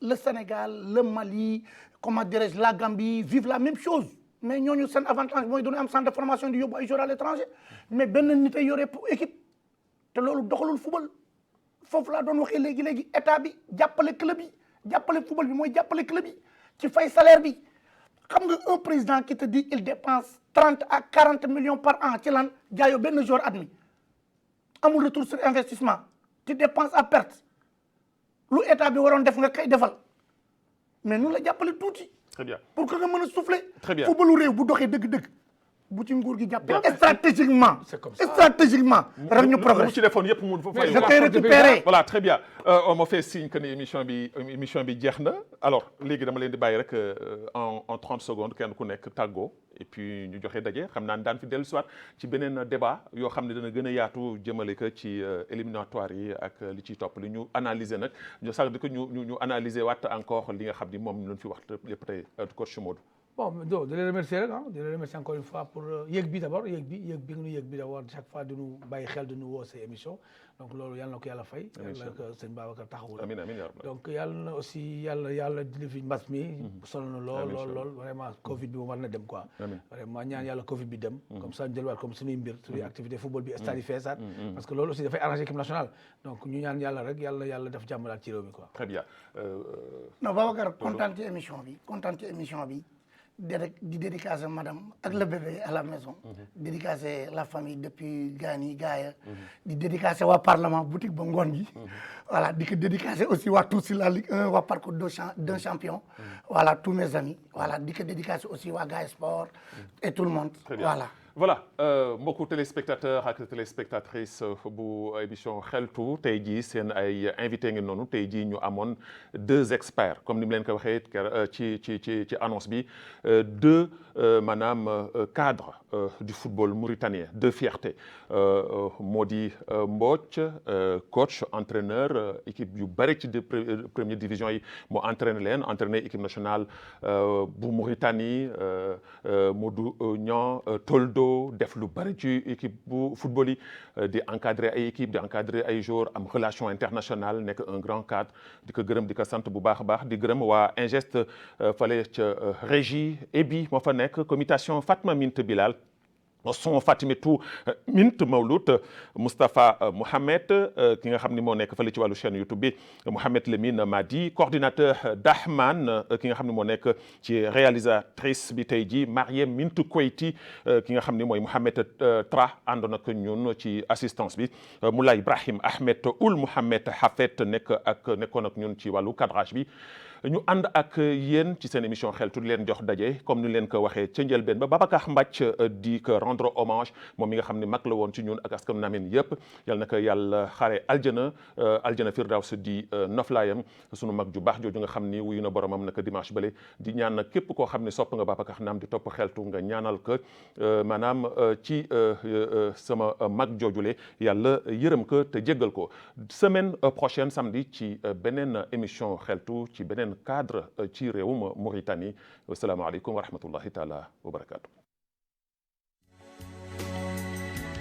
[SPEAKER 3] le Sénégal le Mali comment dirais-je la Gambie vivent la même chose mais ñooñu seen avantage mooy dañu am centre de formation di yóbbu ay joueurs à l'étranger mais benn nit ay yore pour équipe te loolu doxalul football foofu laa doon waxee léegi état bi jàppale club yi jàppale football bi mooy jàppale club yi ci fay salaire bi xam nga un président qui te dit il dépense 30 à 40 millions par an ci lan jaayoo benn joueur admis amul retour sur investissement tu dépenses à perte. lu état bi waroon def nga kay defal mais nu la jàppale tuuti.
[SPEAKER 1] très bien
[SPEAKER 3] pour que nga mën a souffler.
[SPEAKER 1] très bien
[SPEAKER 3] footballu réew bu doxee dëgg-dëgg bu ci nguur gi jàppee stratégiquement
[SPEAKER 2] C'est comme ça.
[SPEAKER 3] stratégiquement rek ñu
[SPEAKER 1] lu
[SPEAKER 3] progresse
[SPEAKER 1] ci defoon yëpp mu fay
[SPEAKER 3] da koy récupérer
[SPEAKER 1] voilà très bien on m'a fait signe que ni émission bi jeex na alors léegi dama leen di bàyyi rek en 30 secondes kenn ku nekk tàggoo et puis ñu joxe daje xam naa ne daan fi dellu soit ci beneen débat yoo xam ne dana gën a yaatu jëmale ko ci éliminatoire yi ak li ciy topp li ñu analyser nag ñu sax di ko ñu analyser waat encore li nga xam ni moom lañ fi wax lépp tey coach Modou.
[SPEAKER 2] bon do di leen remercier rek di leen remercier encore une fois pour yëg bi d'abord yëg bi nga nu yëg bi d'abord chaque fois di nu bàyyi xel di nu woo say émission donc loolu yàlla na ko yàlla fay yàlla ko sëñ Babacar taxawul
[SPEAKER 1] amiin amiin
[SPEAKER 2] donc yàlla na aussi yàlla dina fi mbas mi sonal na lool vraiment Covid bi moom war na dem quoi vraiment ñaan yàlla Covid bi dem comme ça jëlwaat comme suñuy mbir suñuy activité football bi stade yi feesaat parce que loolu aussi dafay arranger équipe nationale donc ñu ñaan yàlla rek yàlla def jàmm daal ci réew mi quoi.
[SPEAKER 1] très bien
[SPEAKER 3] non Babacar kontaan ci émission bi di dédicacer madame ak le bébé à la maison dédicacer la famille depuis gaaya di dédicacer waa parlement boutique ba ngoon gi voilà di ko dédicacer aussi waa tous la Ligue 1 waa parcours d'un champion voilà tous mes amis voilà di ko dédicacer aussi waa Gaia Sport et tout le monde
[SPEAKER 1] voilà mbokku téléspectateur ak téléspectatrice bu émission xeltu tey jii seen ay invité ngeen noonu tey jii ñu amoon 2 experts comme ni mu leen ko waxee ci annonce bi 2 maanaam cadres du football mauritanien 2 fiertés moo di Mbodj coach entraîneur équipe yu bëri ci première division yi moo entraîné équipe nationale bu Mauritanie Modou Niang Toldo def lu bari ci équipe bu football yi di encadrer ay équipe di encadrer ay joueurs am relation internationale nekk un grand cadre di ko gërëm di ko sant bu baax a baax di gërëm waa Ingest fale ca régie EBI moo fa nekk commutation Fatma Mint Bilal son Fatimetou Mint Mawlut Moustapha Mohamed ki nga xam ni moo nekk fële ci wàllu chaîne YouTube bi Mohamed Lemine Madi coordinateur Dahman ki nga xam ne moo nekk ci réalisatrice bi tey jii Mariem Mint Koyti ki nga xam ni mooy Mohamed Tra àndoon ak ñun ci assistance bi Moulay Ibrahim Ahmed Oul Mohamed Hafet nekkoon ak ñun ci wàllu cadrage bi ñu ànd ak yéen ci seen émission xeltu di leen jox daje comme ni leen ko waxee ca njëlbeen ba Babacar Mbacc di ko rendre hommage moom mi nga xam ne mag la woon ci ñun ak askanu Namen yëpp yal na ko yàlla xare aljana firdaws di noflaayam sunu mag ju baax jooju nga xam ni wuyu na boromam naka dimanche bële di ñaan nag képp koo xam ne sopp nga Babacar Naam di topp xeltu nga ñaanal ko maanaam ci sama mag joojule yàlla yërëm ko te jéggal ko semaine prochaine samedi ci beneen émission xeltu ci beneen cadre ci réewum Mauritanie wasalaamaaleykum wa rahmatullahi taala wa barakaatu.